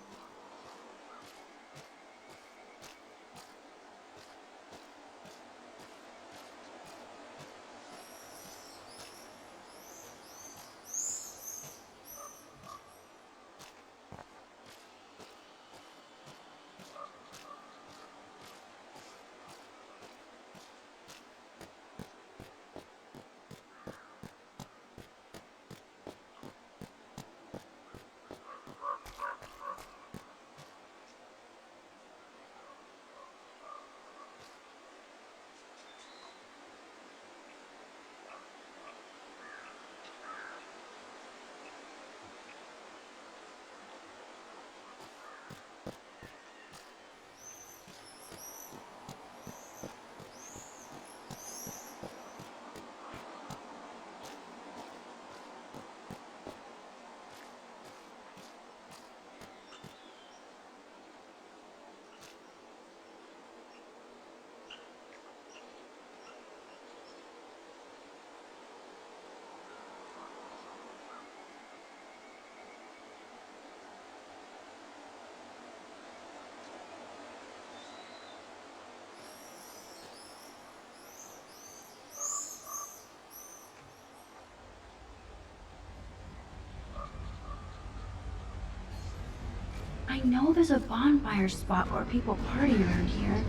I know there's a bonfire spot where people party around here.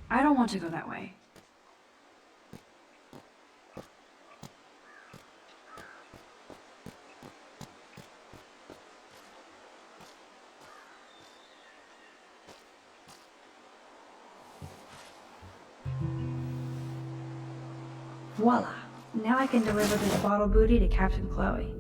I don't want to go that way. Voila! Now I can deliver this bottle booty to Captain Chloe.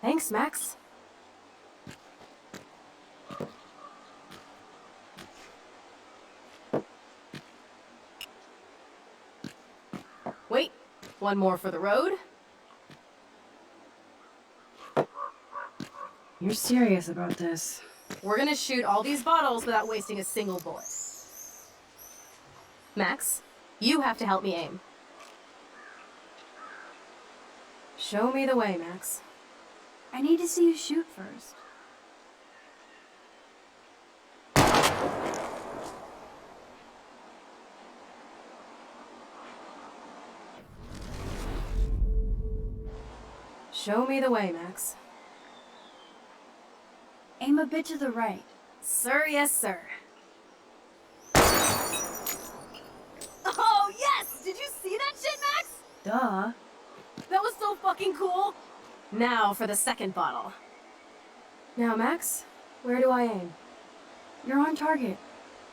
Thanks, Max. Wait, one more for the road. You're serious about this? We're gonna shoot all these bottles without wasting a single bullet. Max, you have to help me aim. Show me the way, Max. I need to see you shoot first. Show me the way, Max. Aim a bit to the right. Sir, yes, sir. Oh, yes! Did you see that shit, Max? Duh. That was so fucking cool. Now for the second bottle. Now, Max, where do I aim? You're on target.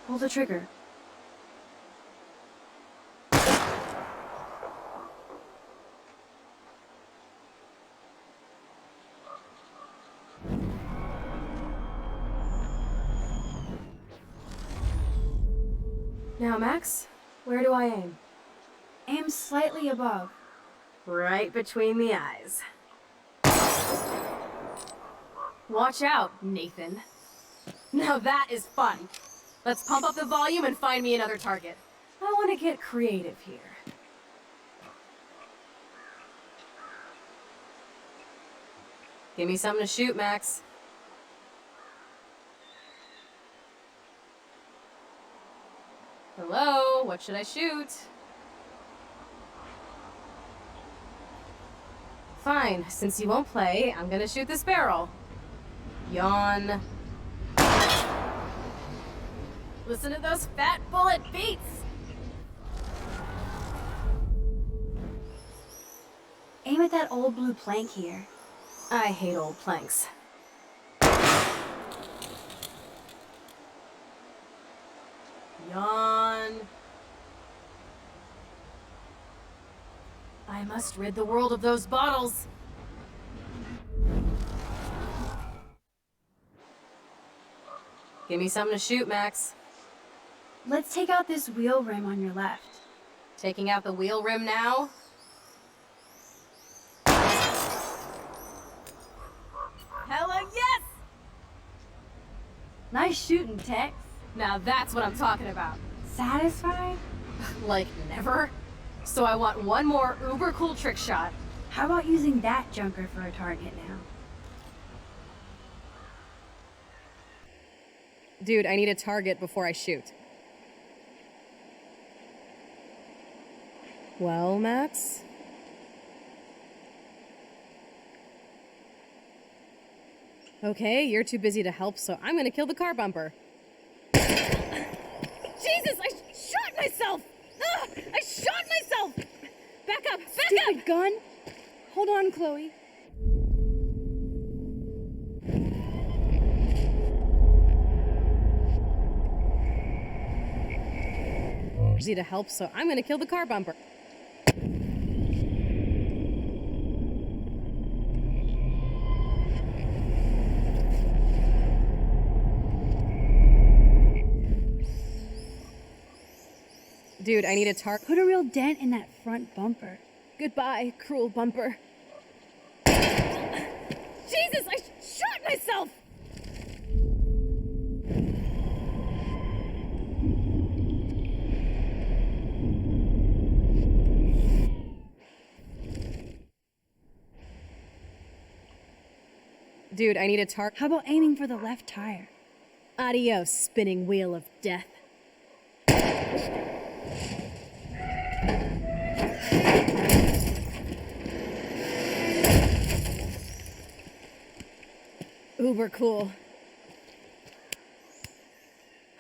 Pull the trigger. Now, Max, where do I aim? Aim slightly above. Right between the eyes. Watch out, Nathan. Now that is fun. Let's pump up the volume and find me another target. I want to get creative here. Give me something to shoot, Max. Hello, what should I shoot? Fine, since you won't play, I'm gonna shoot this barrel. Yawn. Listen to those fat bullet beats! Aim at that old blue plank here. I hate old planks. Yawn. I must rid the world of those bottles. Give me something to shoot, Max. Let's take out this wheel rim on your left. Taking out the wheel rim now? Hella yes! Nice shooting, Tex. Now that's what I'm talking about. Satisfied? Like never? So I want one more uber cool trick shot. How about using that junker for a target now? Dude, I need a target before I shoot. Well, Max? Okay, you're too busy to help, so I'm gonna kill the car bumper. Jesus, I shot myself! Ugh, I shot myself! Back up, back Stupid up! gun! Hold on, Chloe. easy to help, so I'm gonna kill the car bumper. Dude, I need a Put a real dent in that front bumper. Goodbye, cruel bumper. Jesus, I shot myself! Dude, I need a How about aiming for the left tire? Adios, spinning wheel of death. Uber cool.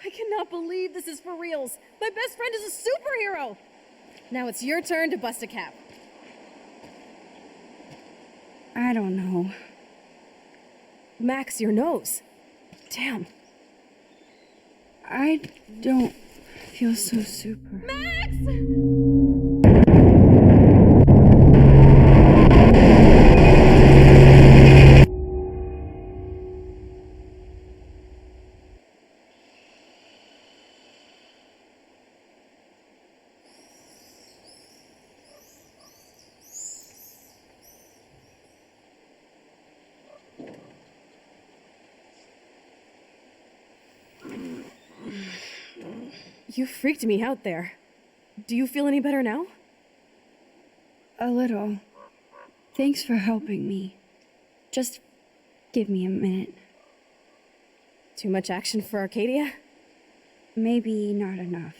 I cannot believe this is for reals. My best friend is a superhero. Now it's your turn to bust a cap. I don't know. Max, your nose. Damn. I don't feel so super. Max! You freaked me out there. Do you feel any better now? A little. Thanks for helping me. Just give me a minute. Too much action for Arcadia? Maybe not enough.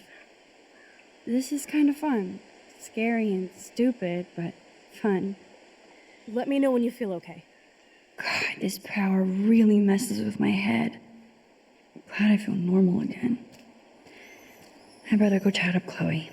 This is kind of fun. Scary and stupid, but fun. Let me know when you feel okay. God, this power really messes with my head. Glad I feel normal again. I better go chat up Chloe.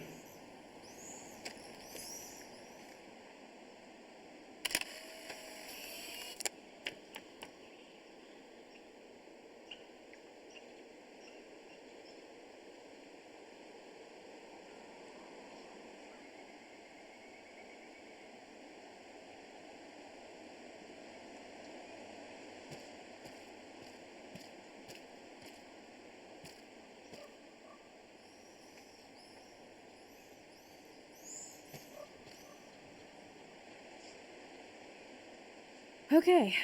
Okay.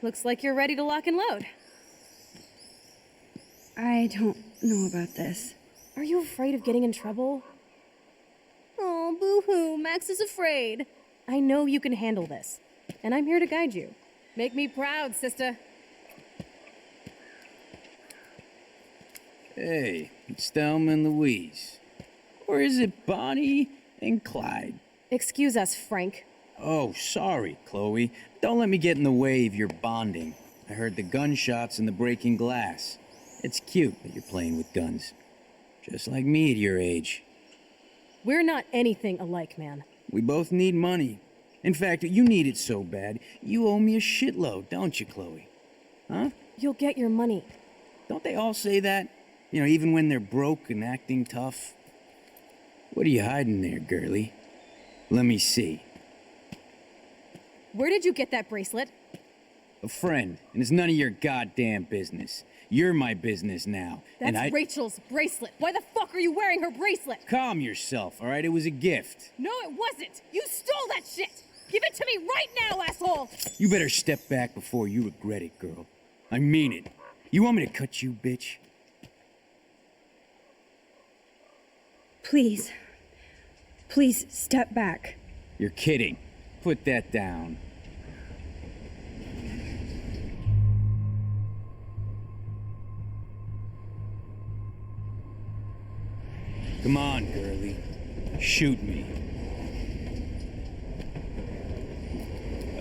Looks like you're ready to lock and load. I don't know about this. Are you afraid of getting in trouble? Oh, boo-hoo, Max is afraid. I know you can handle this, and I'm here to guide you. Make me proud, sister. Hey, it's Thelma and Louise. Or is it Bonnie and Clyde? Excuse us, Frank. Oh, sorry, Chloe. Don't let me get in the way of your bonding. I heard the gunshots and the breaking glass. It's cute that you're playing with guns. Just like me at your age. We're not anything alike, man. We both need money. In fact, you need it so bad, you owe me a shitload, don't you, Chloe? Huh? You'll get your money. Don't they all say that? You know, even when they're broke and acting tough? What are you hiding there, girlie? Let me see. Where did you get that bracelet? A friend, and it's none of your goddamn business. You're my business now. That's Rachel's bracelet. Why the fuck are you wearing her bracelet? Calm yourself, all right? It was a gift. No, it wasn't. You stole that shit. Give it to me right now, asshole. You better step back before you regret it, girl. I mean it. You want me to cut you, bitch? Please. Please, step back. You're kidding. Put that down. Come on, girlie. Shoot me.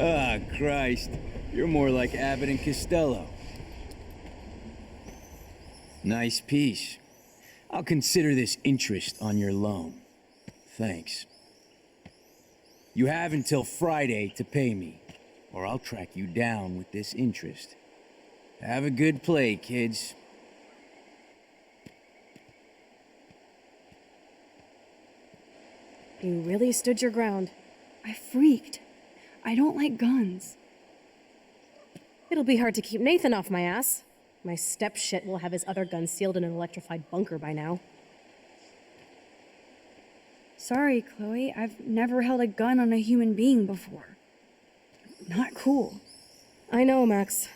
Ah, Christ. You're more like Abbott and Costello. Nice piece. I'll consider this interest on your loan. Thanks. You have until Friday to pay me, or I'll track you down with this interest. Have a good play, kids. You really stood your ground. I freaked. I don't like guns. It'll be hard to keep Nathan off my ass. My step-shit will have his other gun sealed in an electrified bunker by now. Sorry, Chloe. I've never held a gun on a human being before. Not cool. I know, Max.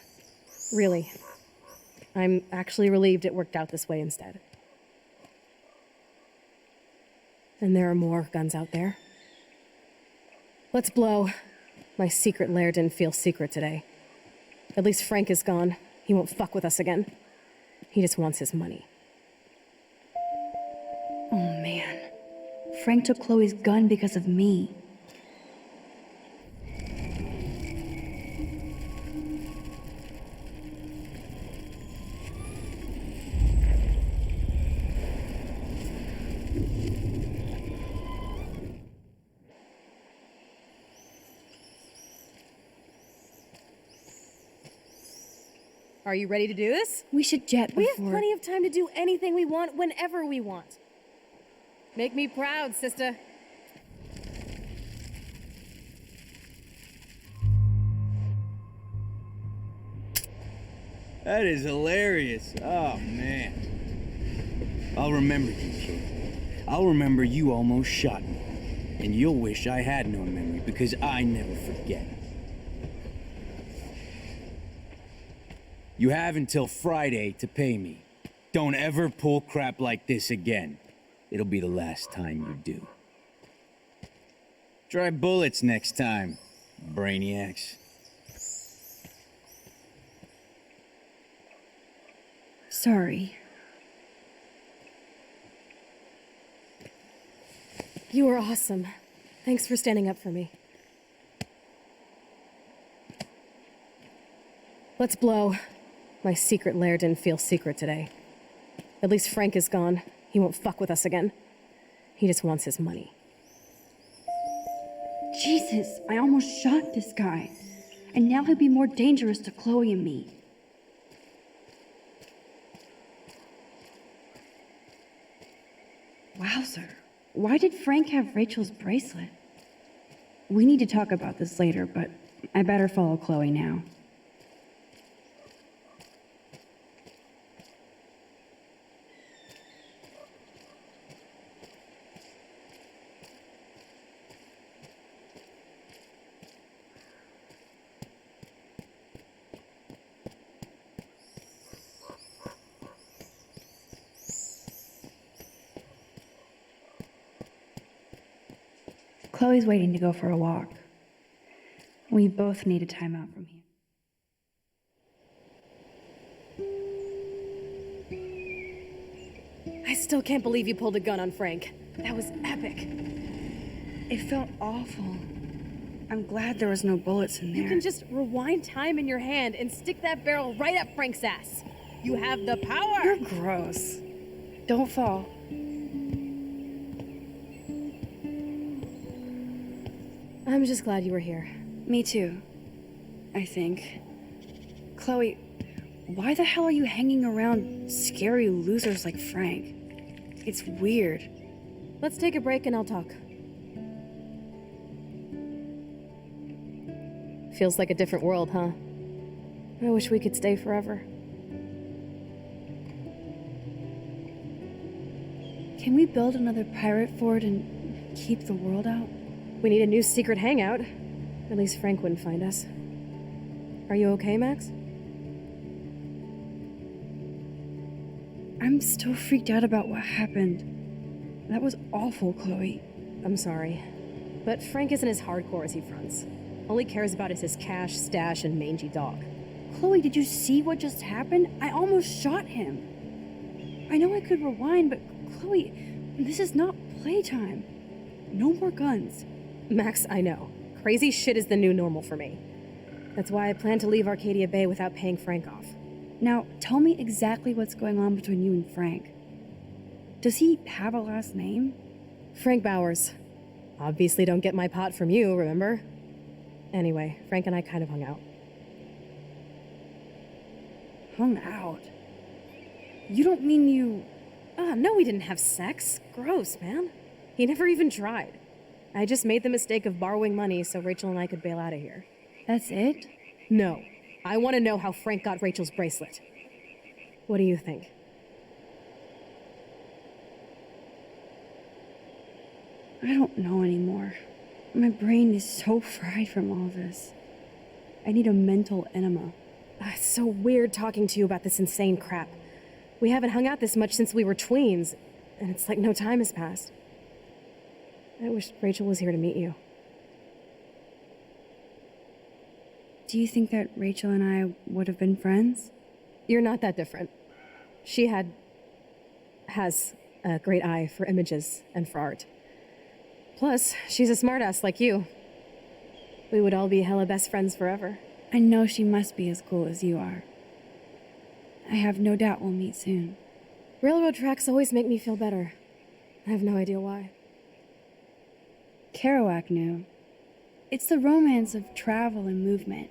Really. I'm actually relieved it worked out this way instead. And there are more guns out there. Let's blow. My secret lair didn't feel secret today. At least Frank is gone. He won't fuck with us again. He just wants his money. Oh man. Frank took Chloe's gun because of me. Are you ready to do this? We should jet before. We have plenty of time to do anything we want whenever we want. Make me proud, sister. That is hilarious. Oh, man. I'll remember you, kid. I'll remember you almost shot me. And you'll wish I had no memory, because I never forget. You have until Friday to pay me. Don't ever pull crap like this again. It'll be the last time you do. Try bullets next time, brainiacs. Sorry. You were awesome. Thanks for standing up for me. Let's blow. My secret lair didn't feel secret today. At least Frank is gone. He won't fuck with us again. He just wants his money. Jesus, I almost shot this guy. And now he'll be more dangerous to Chloe and me. Wowzer. Why did Frank have Rachel's bracelet? We need to talk about this later, but I better follow Chloe now. Chloe's waiting to go for a walk. We both need a time out from here. I still can't believe you pulled a gun on Frank. That was epic. It felt awful. I'm glad there was no bullets in there. You can just rewind time in your hand and stick that barrel right up Frank's ass. You have the power! You're gross. Don't fall. I'm just glad you were here. Me too, I think. Chloe, why the hell are you hanging around scary losers like Frank? It's weird. Let's take a break and I'll talk. Feels like a different world, huh? I wish we could stay forever. Can we build another pirate fort and keep the world out? We need a new secret hangout. At least Frank wouldn't find us. Are you okay, Max? I'm still freaked out about what happened. That was awful, Chloe. I'm sorry. But Frank isn't as hardcore as he fronts. All he cares about is his cash, stash, and mangy dog. Chloe, did you see what just happened? I almost shot him. I know I could rewind, but Chloe, this is not playtime. No more guns. Max, I know. Crazy shit is the new normal for me. That's why I plan to leave Arcadia Bay without paying Frank off. Now, tell me exactly what's going on between you and Frank. Does he have a last name? Frank Bowers. Obviously don't get my pot from you, remember? Anyway, Frank and I kind of hung out. Hung out? You don't mean you... No, we didn't have sex. Gross, man. He never even tried. I just made the mistake of borrowing money so Rachel and I could bail out of here. That's it? No. I want to know how Frank got Rachel's bracelet. What do you think? I don't know anymore. My brain is so fried from all this. I need a mental enema. It's so weird talking to you about this insane crap. We haven't hung out this much since we were tweens, and it's like no time has passed. I wish Rachel was here to meet you. Do you think that Rachel and I would have been friends? You're not that different. She has a great eye for images and for art. Plus, she's a smartass like you. We would all be hella best friends forever. I know she must be as cool as you are. I have no doubt we'll meet soon. Railroad tracks always make me feel better. I have no idea why. Kerouac knew. It's the romance of travel and movement.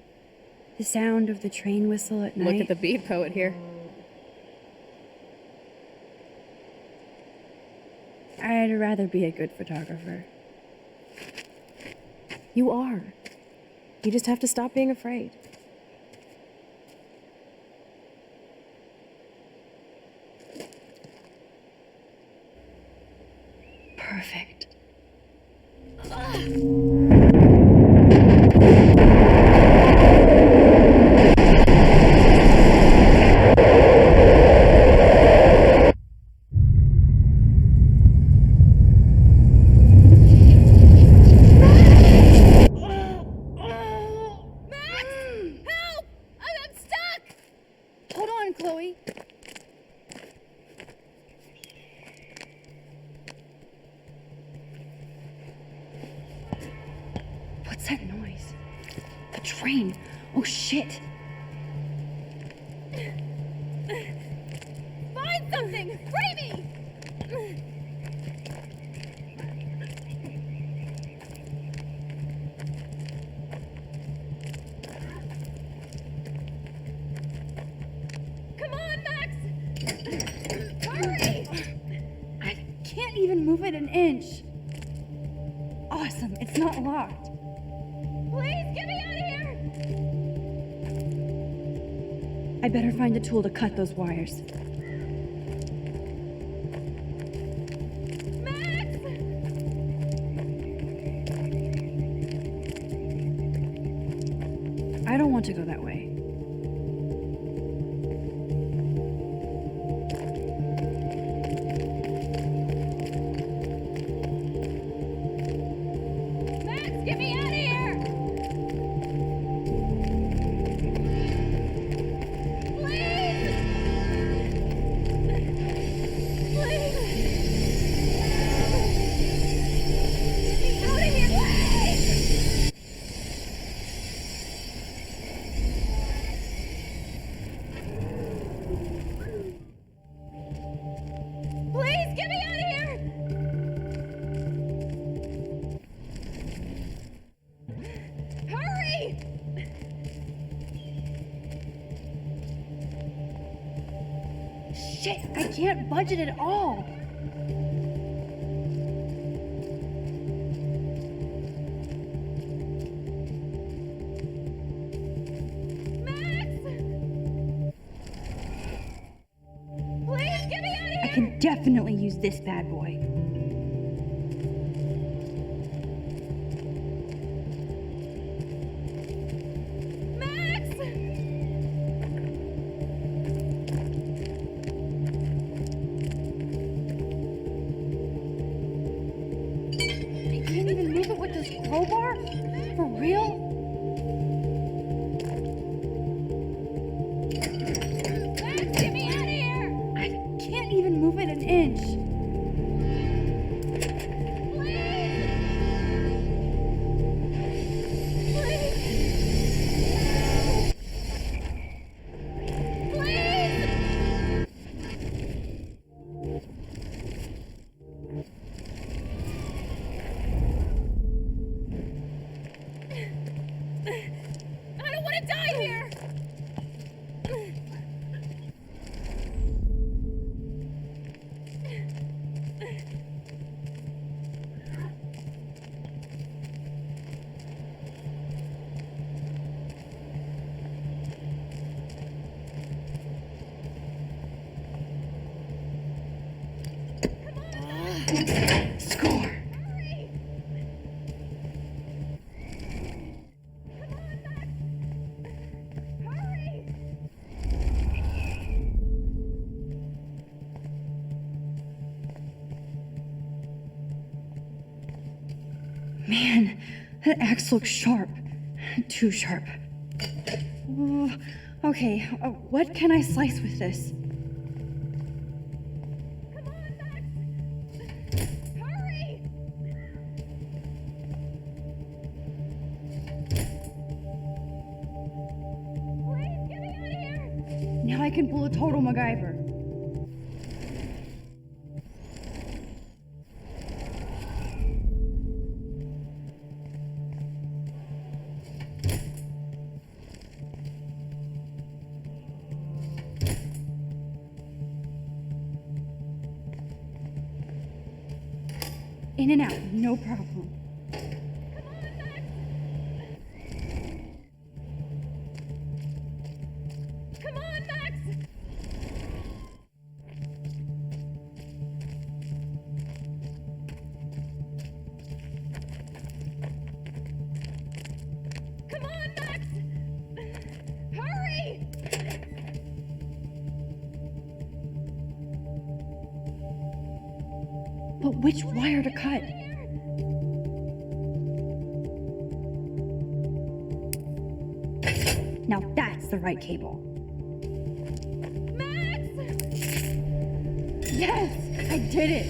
The sound of the train whistle at night. Look at the beat poet here. I'd rather be a good photographer. You are. You just have to stop being afraid. Perfect. What's that noise? The train. Oh, shit. Find something! Free me! Come on, Max! Hurry! I can't even move it an inch. Awesome, it's not locked. Please, get me out of here! I better find a tool to cut those wires. Max! I don't want to go that way. Get me out of here! Please! Please! Get me out of here, please! Please, get me out of here! Hurry! Shit, I can't budget at all. Max! Please get me out of here! I can definitely use this bad boy. Max! I can't even move it with this crowbar? For real? Max, get me out of here! I can't even move it an inch. I don't want to die here! Score! Man, that axe looks sharp. Too sharp. Oh, okay, what can I slice with this? Come on, Max! Hurry! Please, get me out of here! Now I can pull a total MacGyver. In and out, no problem. Come on, Max! Come on, Max! Hurry! But which wire to cut? Now that's the right cable. Max! Yes, I did it.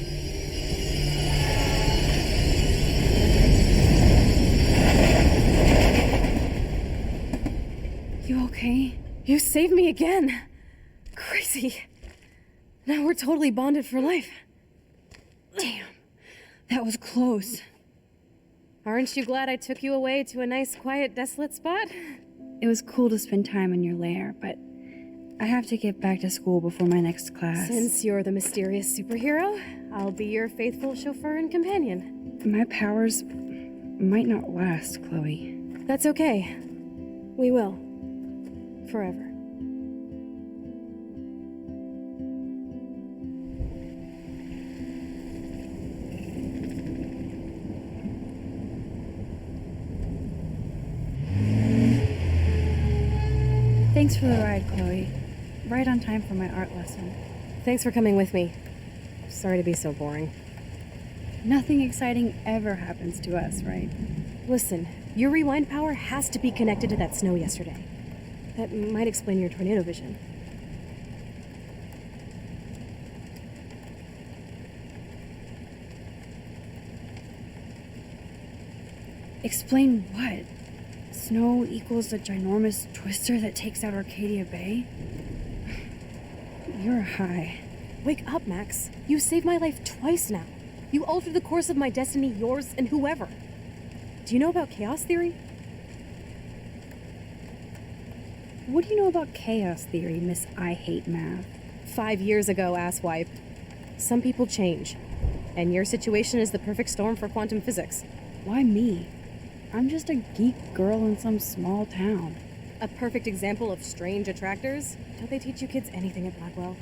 You okay? You saved me again. Crazy. Now we're totally bonded for life. Damn, that was close. Aren't you glad I took you away to a nice, quiet, desolate spot? It was cool to spend time in your lair, but I have to get back to school before my next class. Since you're the mysterious superhero, I'll be your faithful chauffeur and companion. My powers might not last, Chloe. That's okay. We will. Forever. Thanks for the ride, Chloe. Right on time for my art lesson. Thanks for coming with me. Sorry to be so boring. Nothing exciting ever happens to us, right? Listen, your rewind power has to be connected to that snow yesterday. That might explain your tornado vision. Explain what? Snow equals the ginormous twister that takes out Arcadia Bay? You're high. Wake up, Max. You saved my life twice now. You altered the course of my destiny, yours, and whoever. Do you know about chaos theory? What do you know about chaos theory, Miss I Hate Math? 5 years ago, asswipe. Some people change. And your situation is the perfect storm for quantum physics. Why me? I'm just a geek girl in some small town. A perfect example of strange attractors? Don't they teach you kids anything at Blackwell?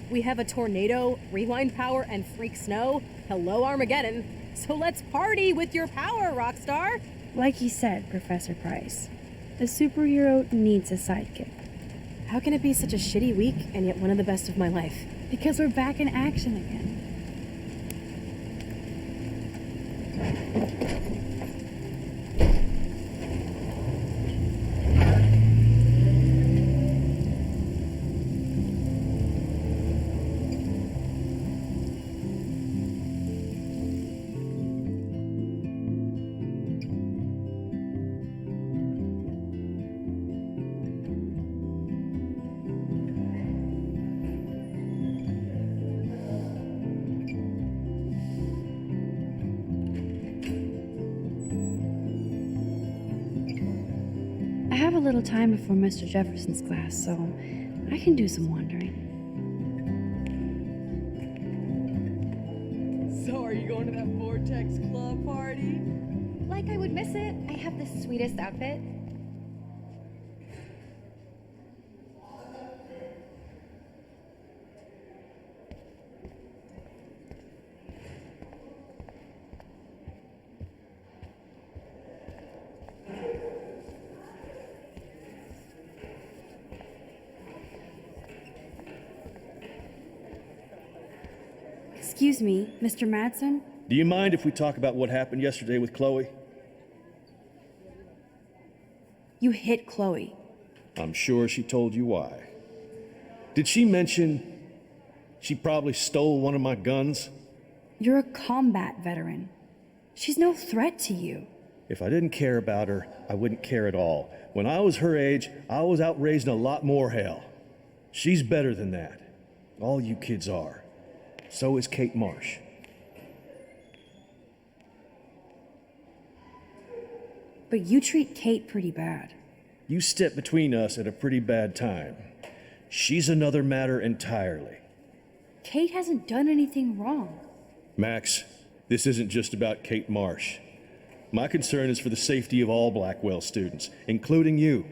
We have a tornado, rewind power, and freak snow. Hello, Armageddon. So let's party with your power, Rockstar! Like you said, Professor Price, a superhero needs a sidekick. How can it be such a shitty week and yet one of the best of my life? Because we're back in action again. I have a little time before Mr. Jefferson's class, so I can do some wandering. So, are you going to that Vortex Club party? Like I would miss it. I have the sweetest outfit. Excuse me, Mr. Madsen? Do you mind if we talk about what happened yesterday with Chloe? You hit Chloe. I'm sure she told you why. Did she mention she probably stole one of my guns? You're a combat veteran. She's no threat to you. If I didn't care about her, I wouldn't care at all. When I was her age, I was out raising a lot more hell. She's better than that. All you kids are. So is Kate Marsh. But you treat Kate pretty bad. You stepped between us at a pretty bad time. She's another matter entirely. Kate hasn't done anything wrong. Max, this isn't just about Kate Marsh. My concern is for the safety of all Blackwell students, including you.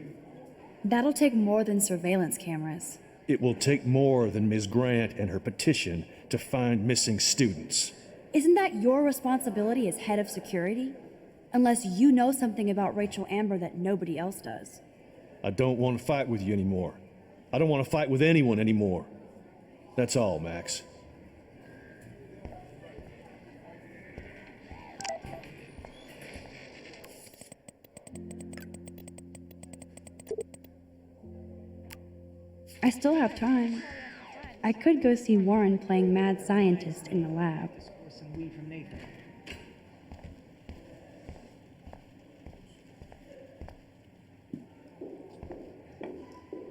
That'll take more than surveillance cameras. It will take more than Ms. Grant and her petition to find missing students. Isn't that your responsibility as head of security? Unless you know something about Rachel Amber that nobody else does. I don't want to fight with you anymore. I don't want to fight with anyone anymore. That's all, Max. I still have time. I could go see Warren playing mad scientist in the lab.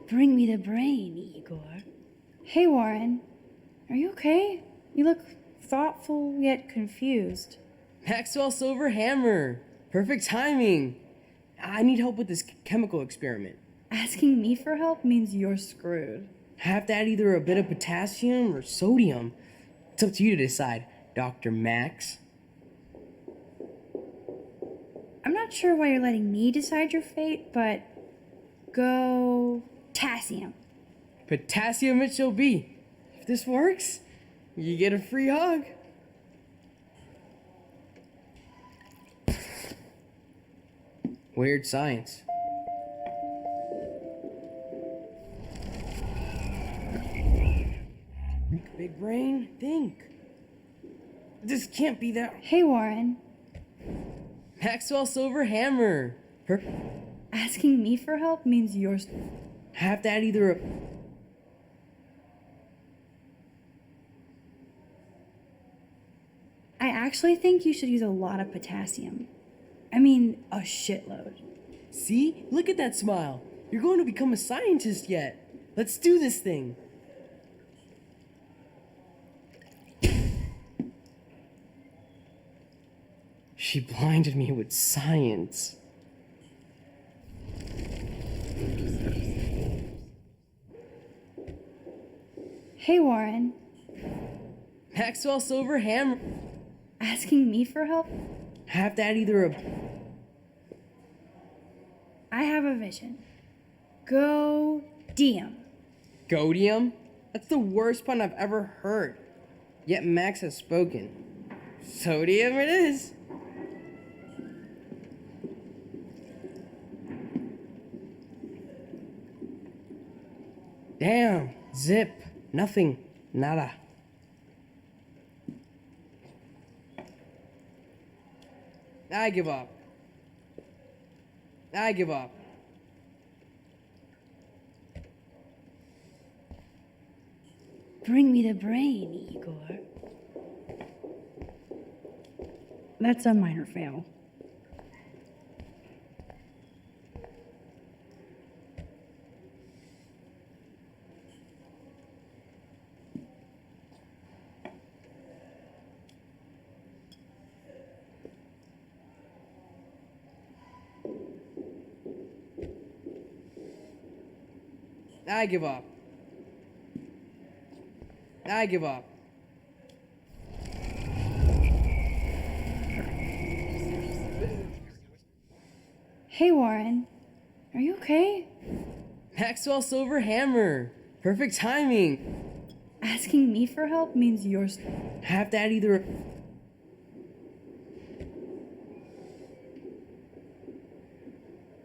Bring me the brain, Igor. Hey, Warren. Are you okay? You look thoughtful yet confused. Maxwell Silver Hammer. Perfect timing. I need help with this chemical experiment. Asking me for help means you're screwed. Have to add either a bit of potassium or sodium. It's up to you to decide, Dr. Max. I'm not sure why you're letting me decide your fate, but go potassium. Potassium it shall be. If this works, you get a free hug. Weird science. Big brain, think. This can't be that. Hey, Warren. Maxwell Silver Hammer. Asking me for help means you're... Have to add either a... I actually think you should use a lot of potassium. I mean, a shitload. See? Look at that smile. You're going to become a scientist yet. Let's do this thing. She blinded me with science. Hey, Warren. Maxwell Silver Hammer. Asking me for help? Have to add either a... I have a vision. Go Diem. Godium? That's the worst pun I've ever heard. Yet Max has spoken. Sodium it is. Damn. Zip. Nothing. Nada. I give up. I give up. Bring me the brain, Igor. That's a minor fail. I give up. I give up. Hey, Warren. Are you okay? Maxwell Silver Hammer. Perfect timing. Asking me for help means you're... Have to add either a...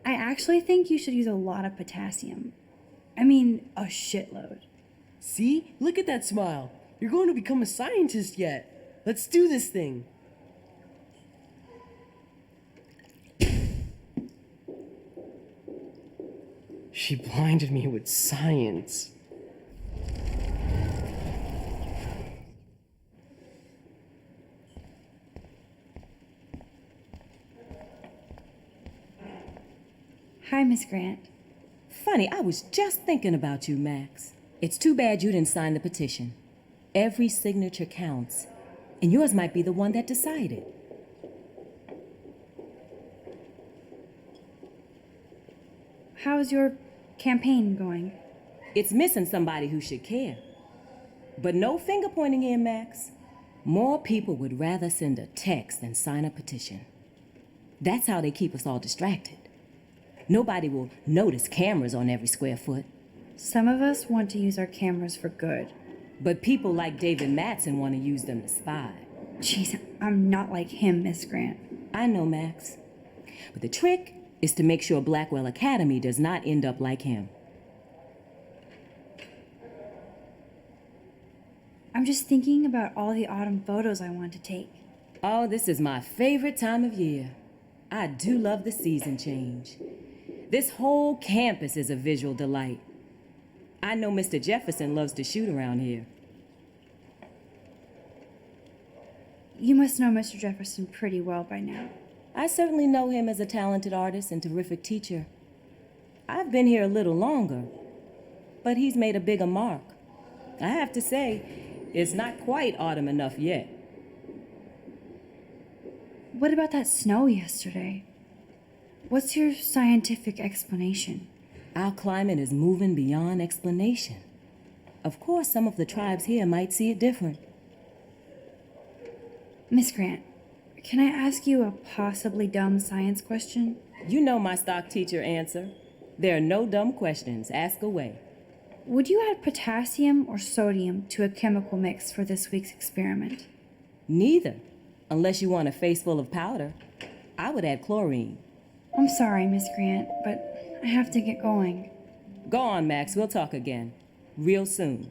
I actually think you should use a lot of potassium. I mean, a shitload. See? Look at that smile. You're going to become a scientist yet. Let's do this thing. She blinded me with science. Hi, Miss Grant. Funny, I was just thinking about you, Max. It's too bad you didn't sign the petition. Every signature counts, and yours might be the one that decided. How's your campaign going? It's missing somebody who should care. But no finger pointing here, Max. More people would rather send a text than sign a petition. That's how they keep us all distracted. Nobody will notice cameras on every square foot. Some of us want to use our cameras for good. But people like David Mattson want to use them to spy. Jeez, I'm not like him, Miss Grant. I know, Max. But the trick is to make sure Blackwell Academy does not end up like him. I'm just thinking about all the autumn photos I want to take. Oh, this is my favorite time of year. I do love the season change. This whole campus is a visual delight. I know Mr. Jefferson loves to shoot around here. You must know Mr. Jefferson pretty well by now. I certainly know him as a talented artist and terrific teacher. I've been here a little longer, but he's made a bigger mark. I have to say, it's not quite autumn enough yet. What about that snow yesterday? What's your scientific explanation? Our climate is moving beyond explanation. Of course, some of the tribes here might see it different. Miss Grant, can I ask you a possibly dumb science question? You know my stock teacher answer. There are no dumb questions. Ask away. Would you add potassium or sodium to a chemical mix for this week's experiment? Neither, unless you want a face full of powder. I would add chlorine. I'm sorry, Miss Grant, but I have to get going. Go on, Max. We'll talk again. Real soon.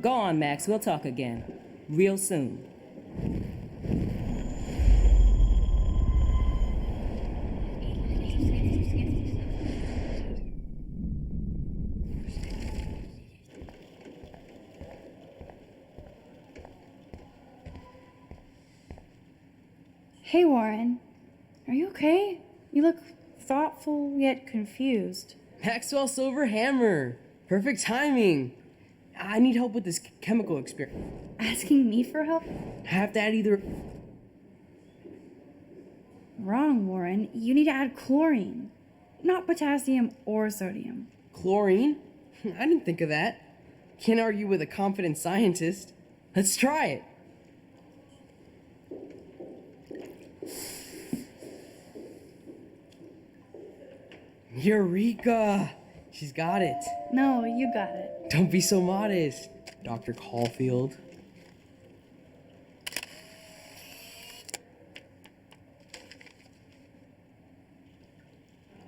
Go on, Max. We'll talk again. Real soon. Hey, Warren. Are you okay? You look thoughtful yet confused. Maxwell Silver Hammer. Perfect timing. I need help with this chemical experiment. Asking me for help? I have to add either... Wrong, Warren. You need to add chlorine, not potassium or sodium. Chlorine? I didn't think of that. Can't argue with a confident scientist. Let's try it. Eureka! She's got it. No, you got it. Don't be so modest, Dr. Caulfield.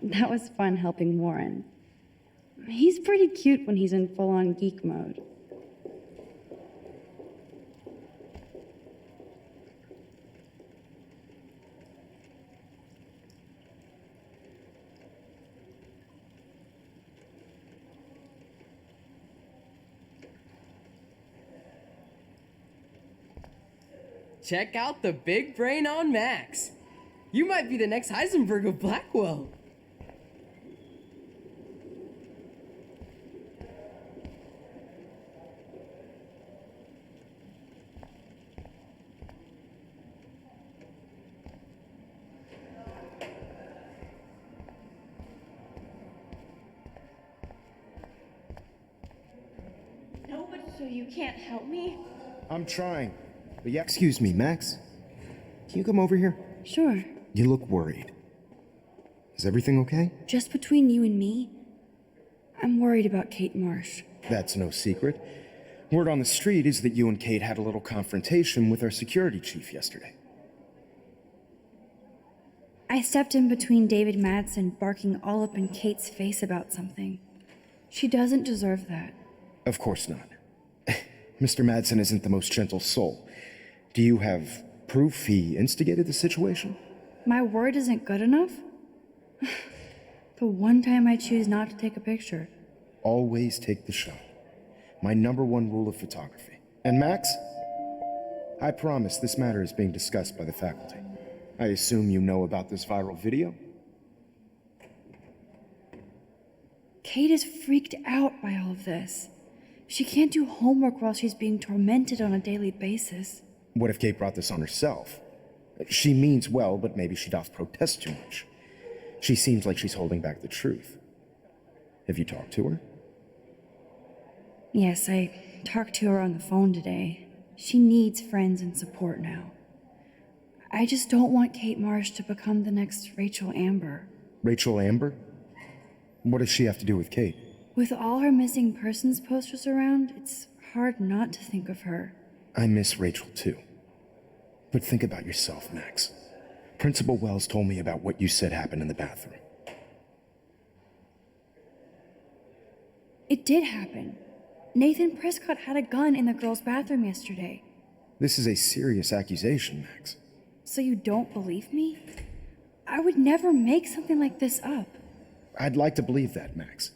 That was fun helping Warren. He's pretty cute when he's in full-on geek mode. Check out the big brain on Max. You might be the next Heisenberg of Blackwell. No, but so you can't help me? I'm trying. But yeah, excuse me, Max. Can you come over here? Sure. You look worried. Is everything okay? Just between you and me, I'm worried about Kate Marsh. That's no secret. Word on the street is that you and Kate had a little confrontation with our security chief yesterday. I stepped in between David Mattson barking all up in Kate's face about something. She doesn't deserve that. Of course not. Mr. Madsen isn't the most gentle soul. Do you have proof he instigated the situation? My word isn't good enough? The one time I choose not to take a picture. Always take the shot. My #1 rule of photography. And Max, I promise this matter is being discussed by the faculty. I assume you know about this viral video? Kate is freaked out by all of this. She can't do homework while she's being tormented on a daily basis. What if Kate brought this on herself? She means well, but maybe she doth protest too much. She seems like she's holding back the truth. Have you talked to her? Yes, I talked to her on the phone today. She needs friends and support now. I just don't want Kate Marsh to become the next Rachel Amber. Rachel Amber? What does she have to do with Kate? With all her missing persons posters around, it's hard not to think of her. I miss Rachel too. But think about yourself, Max. Principal Wells told me about what you said happened in the bathroom. It did happen. Nathan Prescott had a gun in the girls' bathroom yesterday. This is a serious accusation, Max. So you don't believe me? I would never make something like this up. I'd like to believe that, Max.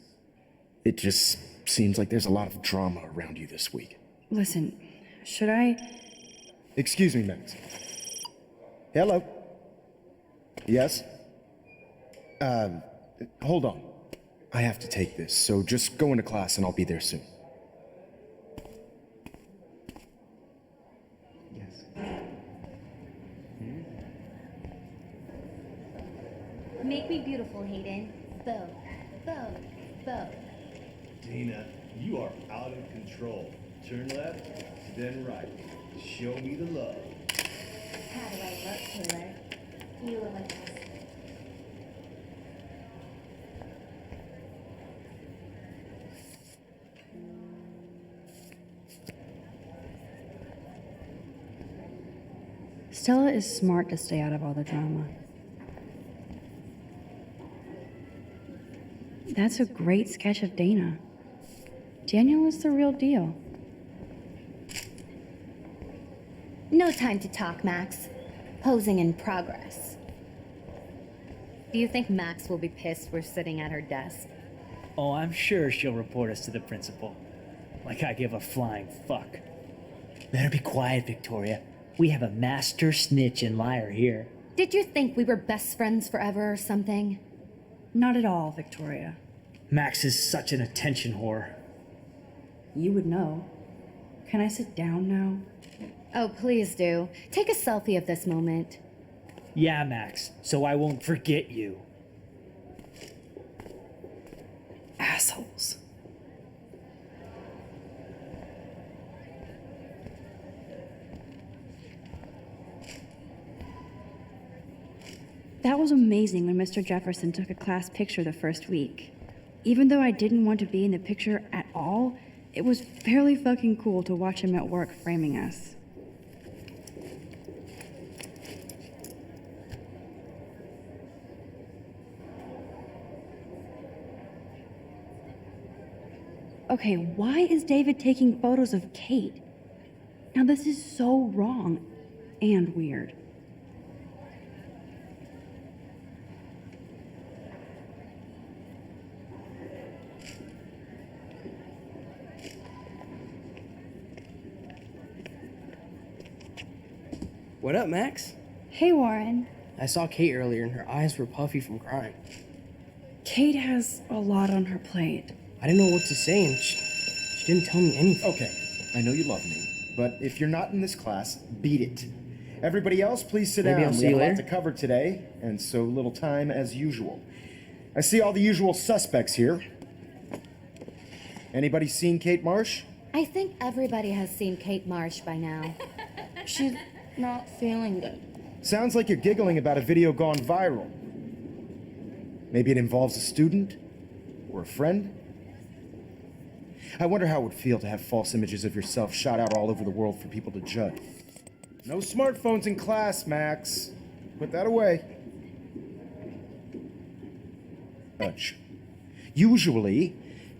It just seems like there's a lot of drama around you this week. Listen, should I... Excuse me, Max. Hello? Yes? Hold on. I have to take this, so just go into class and I'll be there soon. Make me beautiful, Hayden. Bow, bow, bow. Dana, you are out of control. Turn left, then right. Show me the love. How do I look, Taylor? You look like this. Stella is smart to stay out of all the drama. That's a great sketch of Dana. Daniel is the real deal. No time to talk, Max. Posing in progress. Do you think Max will be pissed we're sitting at her desk? Oh, I'm sure she'll report us to the principal. Like I give a flying fuck. Better be quiet, Victoria. We have a master snitch and liar here. Did you think we were best friends forever or something? Not at all, Victoria. Max is such an attention whore. You would know. Can I sit down now? Oh, please do. Take a selfie of this moment. Yeah, Max, so I won't forget you. Assholes. That was amazing when Mr. Jefferson took a class picture the first week. Even though I didn't want to be in the picture at all, it was fairly fucking cool to watch him at work framing us. Okay, why is David taking photos of Kate? Now this is so wrong and weird. What up, Max? Hey, Warren. I saw Kate earlier and her eyes were puffy from crying. Kate has a lot on her plate. I didn't know what to say and she didn't tell me anything. Okay, I know you love me, but if you're not in this class, beat it. Everybody else, please sit Maybe down. I'll We see have you a lot later. to cover today, and so little time as usual. I see all the usual suspects here. Anybody seen Kate Marsh? I think everybody has seen Kate Marsh by now. She's not feeling good. Sounds like you're giggling about a video gone viral. Maybe it involves a student or a friend? I wonder how it would feel to have false images of yourself shot out all over the world for people to judge. No smartphones in class, Max. Put that away. Usually,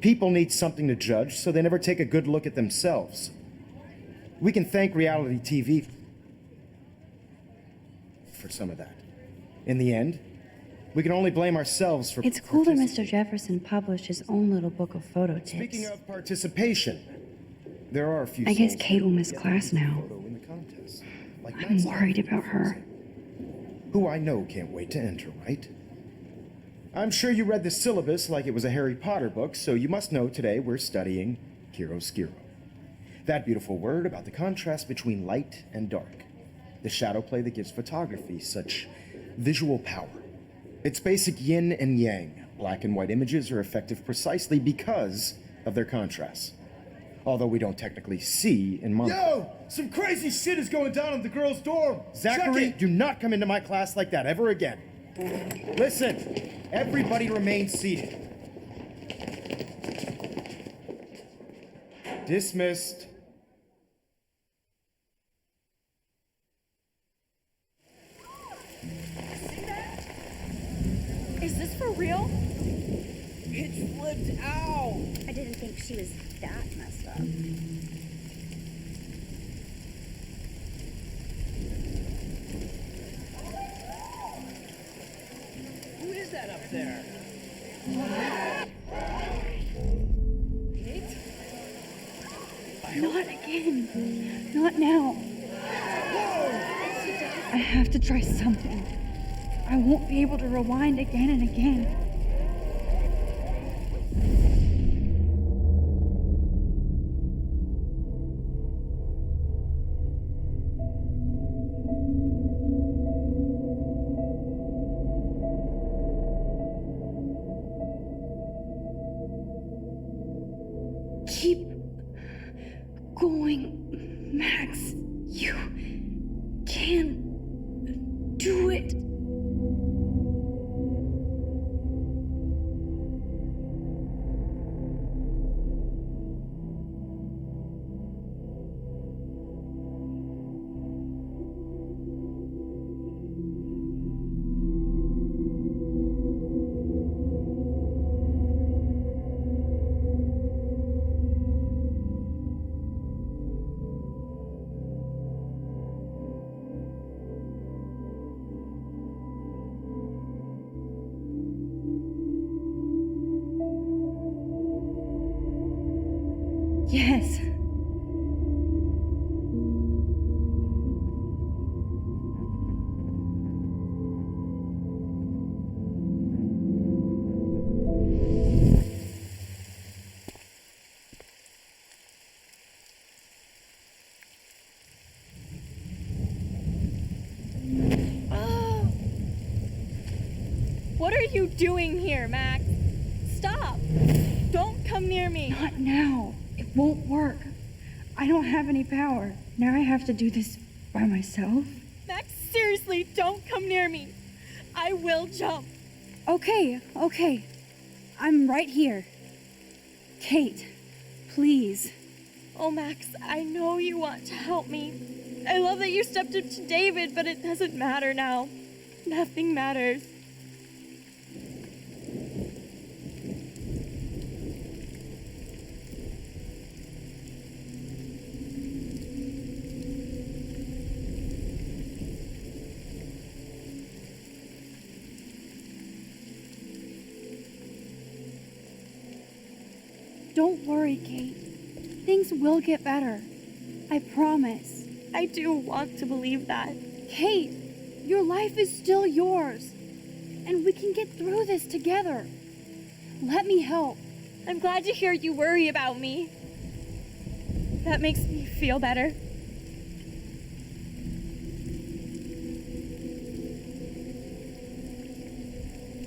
People need something to judge, so they never take a good look at themselves. We can thank reality TV for some of that. In the end, we can only blame ourselves for... It's cool that Mr. Jefferson published his own little book of photo tips. Speaking of participation, there are a few... I guess souls Kate will miss who class now. photo in the contest, like I'm Max worried about her. who I know can't wait to enter, right? I'm sure you read the syllabus like it was a Harry Potter book, so you must know today we're studying chiaroscuro. That beautiful word about the contrast between light and dark. The shadow play that gives photography such visual power. It's basic yin and yang. Black and white images are effective precisely because of their contrast. Although we don't technically see in monochrome. Yo! Some crazy shit is going down in the girls' dorm! Zachary, do not come into my class like that ever again. Listen, everybody remain seated. Dismissed. Is this for real? It flipped out! I didn't think she was that messed up. Who is that up there? Kate? Not again. Not now. I have to try something. I won't be able to rewind again and again. Keep going, Max. You can do it. Yes. What are you doing here, Max? Stop! Don't come near me! Not now. It won't work. I don't have any power. Now I have to do this by myself. Max, seriously, don't come near me. I will jump. Okay. I'm right here. Kate, please. Oh, Max, I know you want to help me. I love that you stepped up to David, but it doesn't matter now. Nothing matters. Don't worry, Kate. Things will get better. I promise. I do want to believe that. Kate, your life is still yours. And we can get through this together. Let me help. I'm glad to hear you worry about me. That makes me feel better.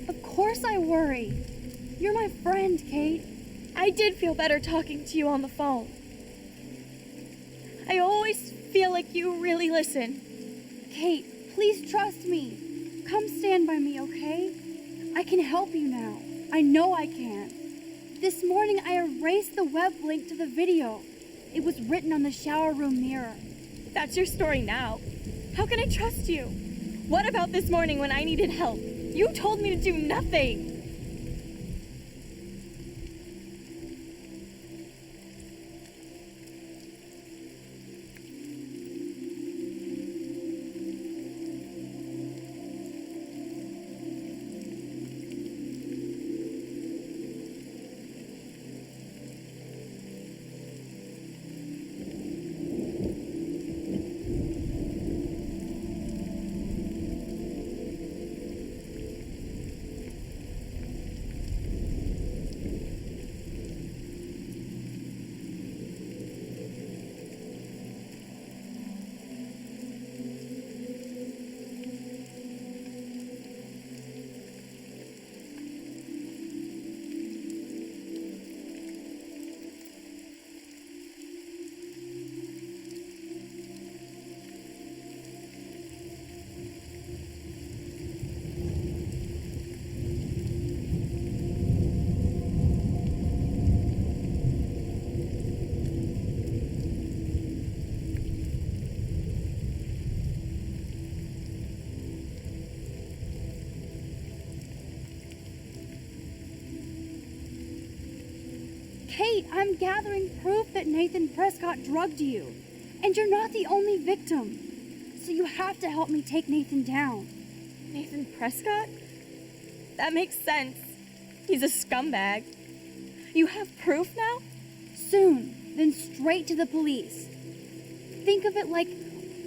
Of course I worry. You're my friend, Kate. I did feel better talking to you on the phone. I always feel like you really listen. Kate, please trust me. Come stand by me, okay? I can help you now. I know I can. This morning I erased the web link to the video. It was written on the shower room mirror. That's your story now. How can I trust you? What about this morning when I needed help? You told me to do nothing. Kate, I'm gathering proof that Nathan Prescott drugged you. And you're not the only victim. So you have to help me take Nathan down. Nathan Prescott? That makes sense. He's a scumbag. You have proof now? Soon, then straight to the police. Think of it like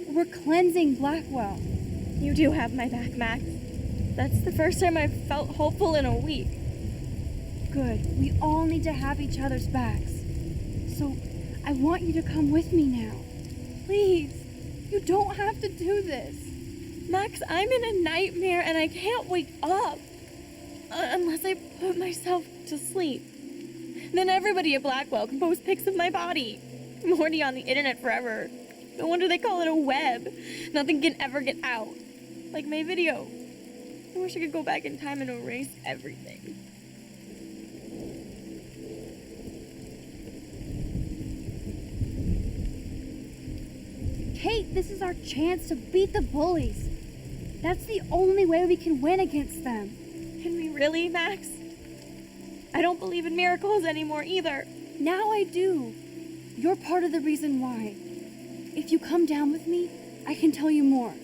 we're cleansing Blackwell. You do have my back, Max. That's the first time I've felt hopeful in a week. Good. We all need to have each other's backs. So, I want you to come with me now. Please. You don't have to do this. Max, I'm in a nightmare and I can't wake up. Unless I put myself to sleep. Then everybody at Blackwell can post pics of my body. I'm already on the internet forever. No wonder they call it a web. Nothing can ever get out. Like my video. I wish I could go back in time and erase everything. Kate, this is our chance to beat the bullies. That's the only way we can win against them. Can we really, Max? I don't believe in miracles anymore either. Now I do. You're part of the reason why. If you come down with me, I can tell you more.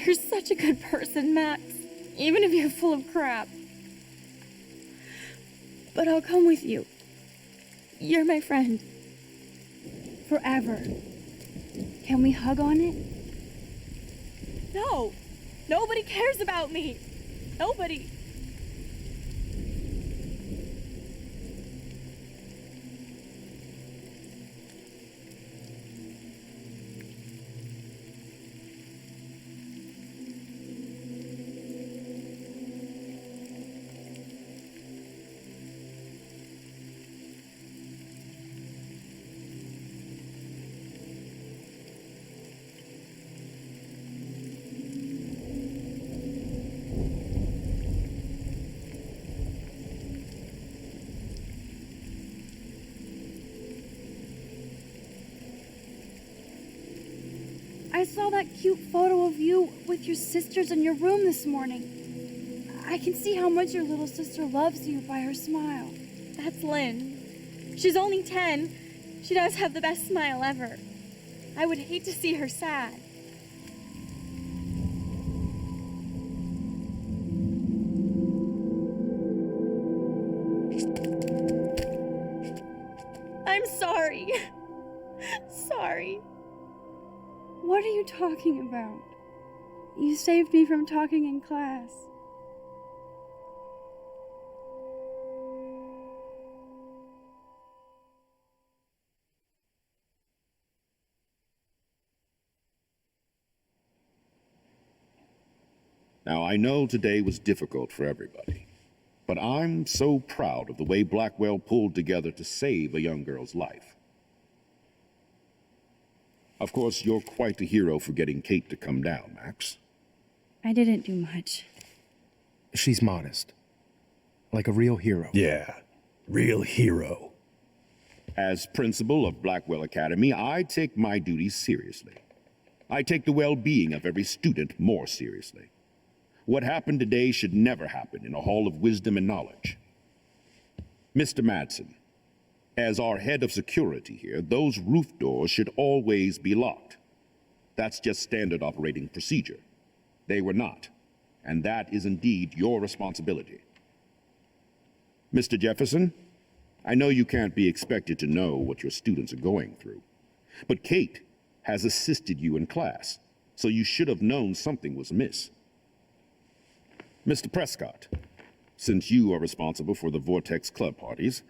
You're such a good person, Max. Even if you're full of crap. But I'll come with you. You're my friend. Forever. Can we hug on it? No. Nobody cares about me. Nobody. I saw that cute photo of you with your sisters in your room this morning. I can see how much your little sister loves you by her smile. That's Lynn. She's only 10. She does have the best smile ever. I would hate to see her sad. I'm sorry. Sorry. What are you talking about? You saved me from talking in class. Now, I know today was difficult for everybody, but I'm so proud of the way Blackwell pulled together to save a young girl's life. Of course, you're quite a hero for getting Kate to come down, Max. I didn't do much. She's modest. Like a real hero. Yeah, real hero. As principal of Blackwell Academy, I take my duties seriously. I take the well-being of every student more seriously. What happened today should never happen in a hall of wisdom and knowledge. Mr. Madsen, as our head of security here, those roof doors should always be locked. That's just standard operating procedure. They were not, and that is indeed your responsibility. Mr. Jefferson, I know you can't be expected to know what your students are going through, but Kate has assisted you in class, so you should have known something was amiss. Mr. Prescott, since you are responsible for the Vortex Club parties,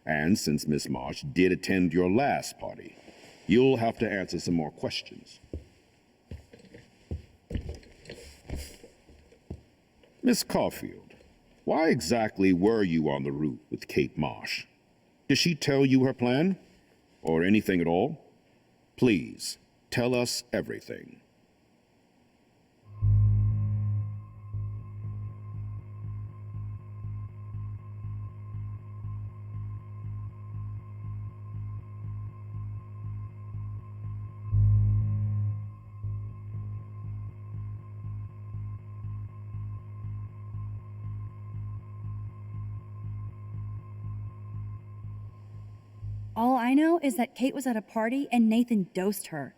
and since Miss Marsh did attend your last party, you'll have to answer some more questions. Miss Caulfield, why exactly were you on the route with Kate Marsh? Did she tell you her plan? Or anything at all? Please, tell us everything. All I know is that Kate was at a party and Nathan dosed her.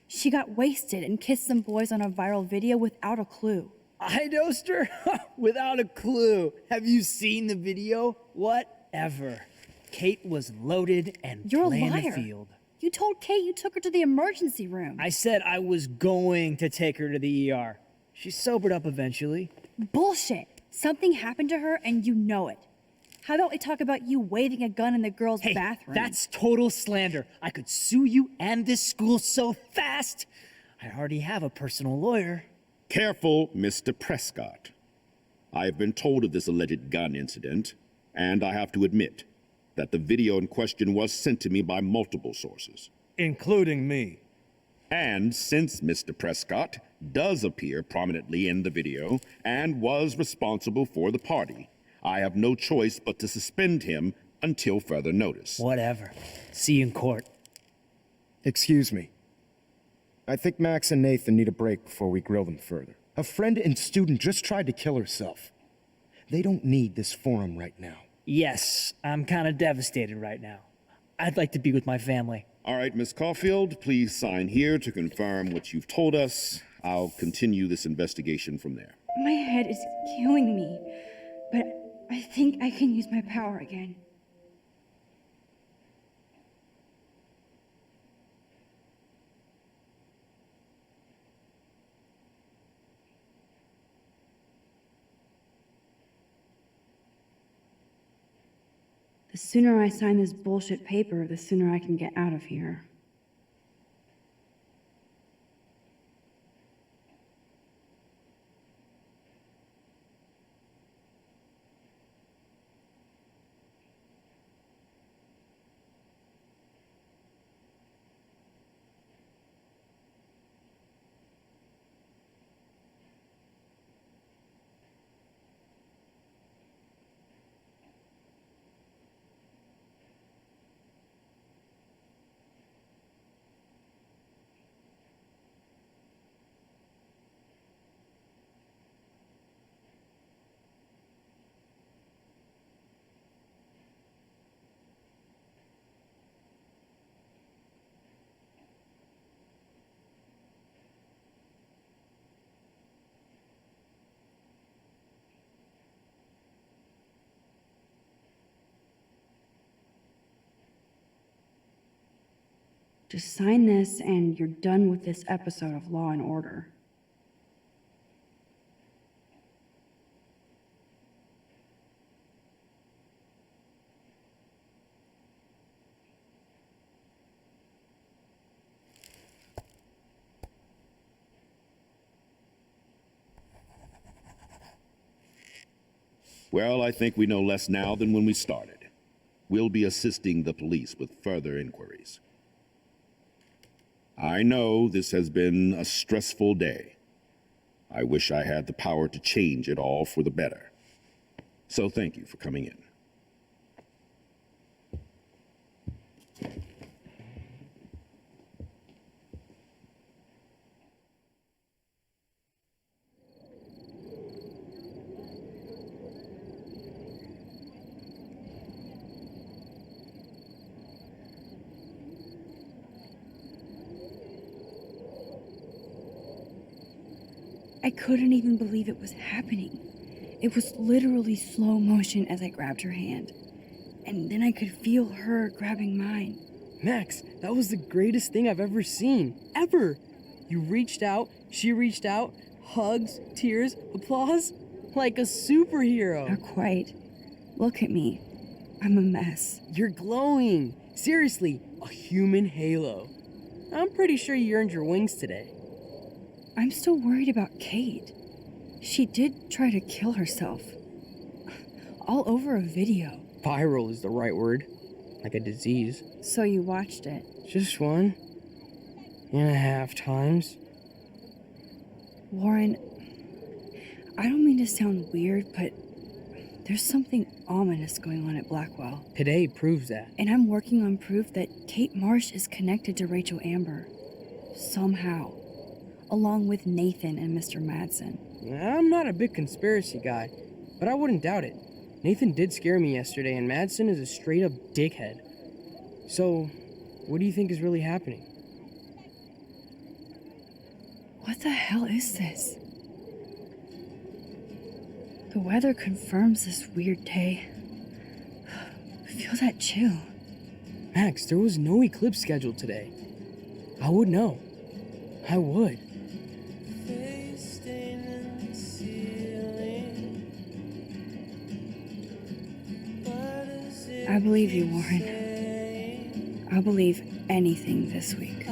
She got wasted and kissed some boys on a viral video without a clue. I dosed her? Without a clue. Have you seen the video? Whatever. Kate was loaded and You're a playing the liar. field. You told Kate you took her to the emergency room. I said I was going to take her to the ER. She sobered up eventually. Bullshit. Something happened to her and you know it. How about we talk about you waving a gun in the girls' bathroom? That's total slander. I could sue you and this school so fast. I already have a personal lawyer. Careful, Mr. Prescott. I have been told of this alleged gun incident, and I have to admit that the video in question was sent to me by multiple sources. Including me. And since Mr. Prescott does appear prominently in the video and was responsible for the party, I have no choice but to suspend him until further notice. Whatever. See you in court. Excuse me. I think Max and Nathan need a break before we grill them further. A friend and student just tried to kill herself. They don't need this forum right now. Yes, I'm kind of devastated right now. I'd like to be with my family. All right, Miss Caulfield, please sign here to confirm what you've told us. I'll continue this investigation from there. My head is killing me, but I think I can use my power again. The sooner I sign this bullshit paper, the sooner I can get out of here. Just sign this and you're done with this episode of Law and Order. Well, I think we know less now than when we started. We'll be assisting the police with further inquiries. I know this has been a stressful day. I wish I had the power to change it all for the better. So thank you for coming in. I couldn't even believe it was happening. It was literally slow motion as I grabbed her hand. And then I could feel her grabbing mine. Max, that was the greatest thing I've ever seen. Ever! You reached out, she reached out, hugs, tears, applause. Like a superhero. Not quite. Look at me. I'm a mess. You're glowing. Seriously, a human halo. I'm pretty sure you earned your wings today. I'm still worried about Kate. She did try to kill herself. All over a video. Viral is the right word. Like a disease. So you watched it? Just 1.5 times. Warren, I don't mean to sound weird, but there's something ominous going on at Blackwell. Today proves that. And I'm working on proof that Kate Marsh is connected to Rachel Amber. Somehow. Along with Nathan and Mr. Madsen. I'm not a big conspiracy guy, but I wouldn't doubt it. Nathan did scare me yesterday, and Madsen is a straight-up dickhead. So, what do you think is really happening? What the hell is this? The weather confirms this weird day. Feel that chill. Max, there was no eclipse scheduled today. I would know. I would. I believe you, Warren. I'll believe anything this week.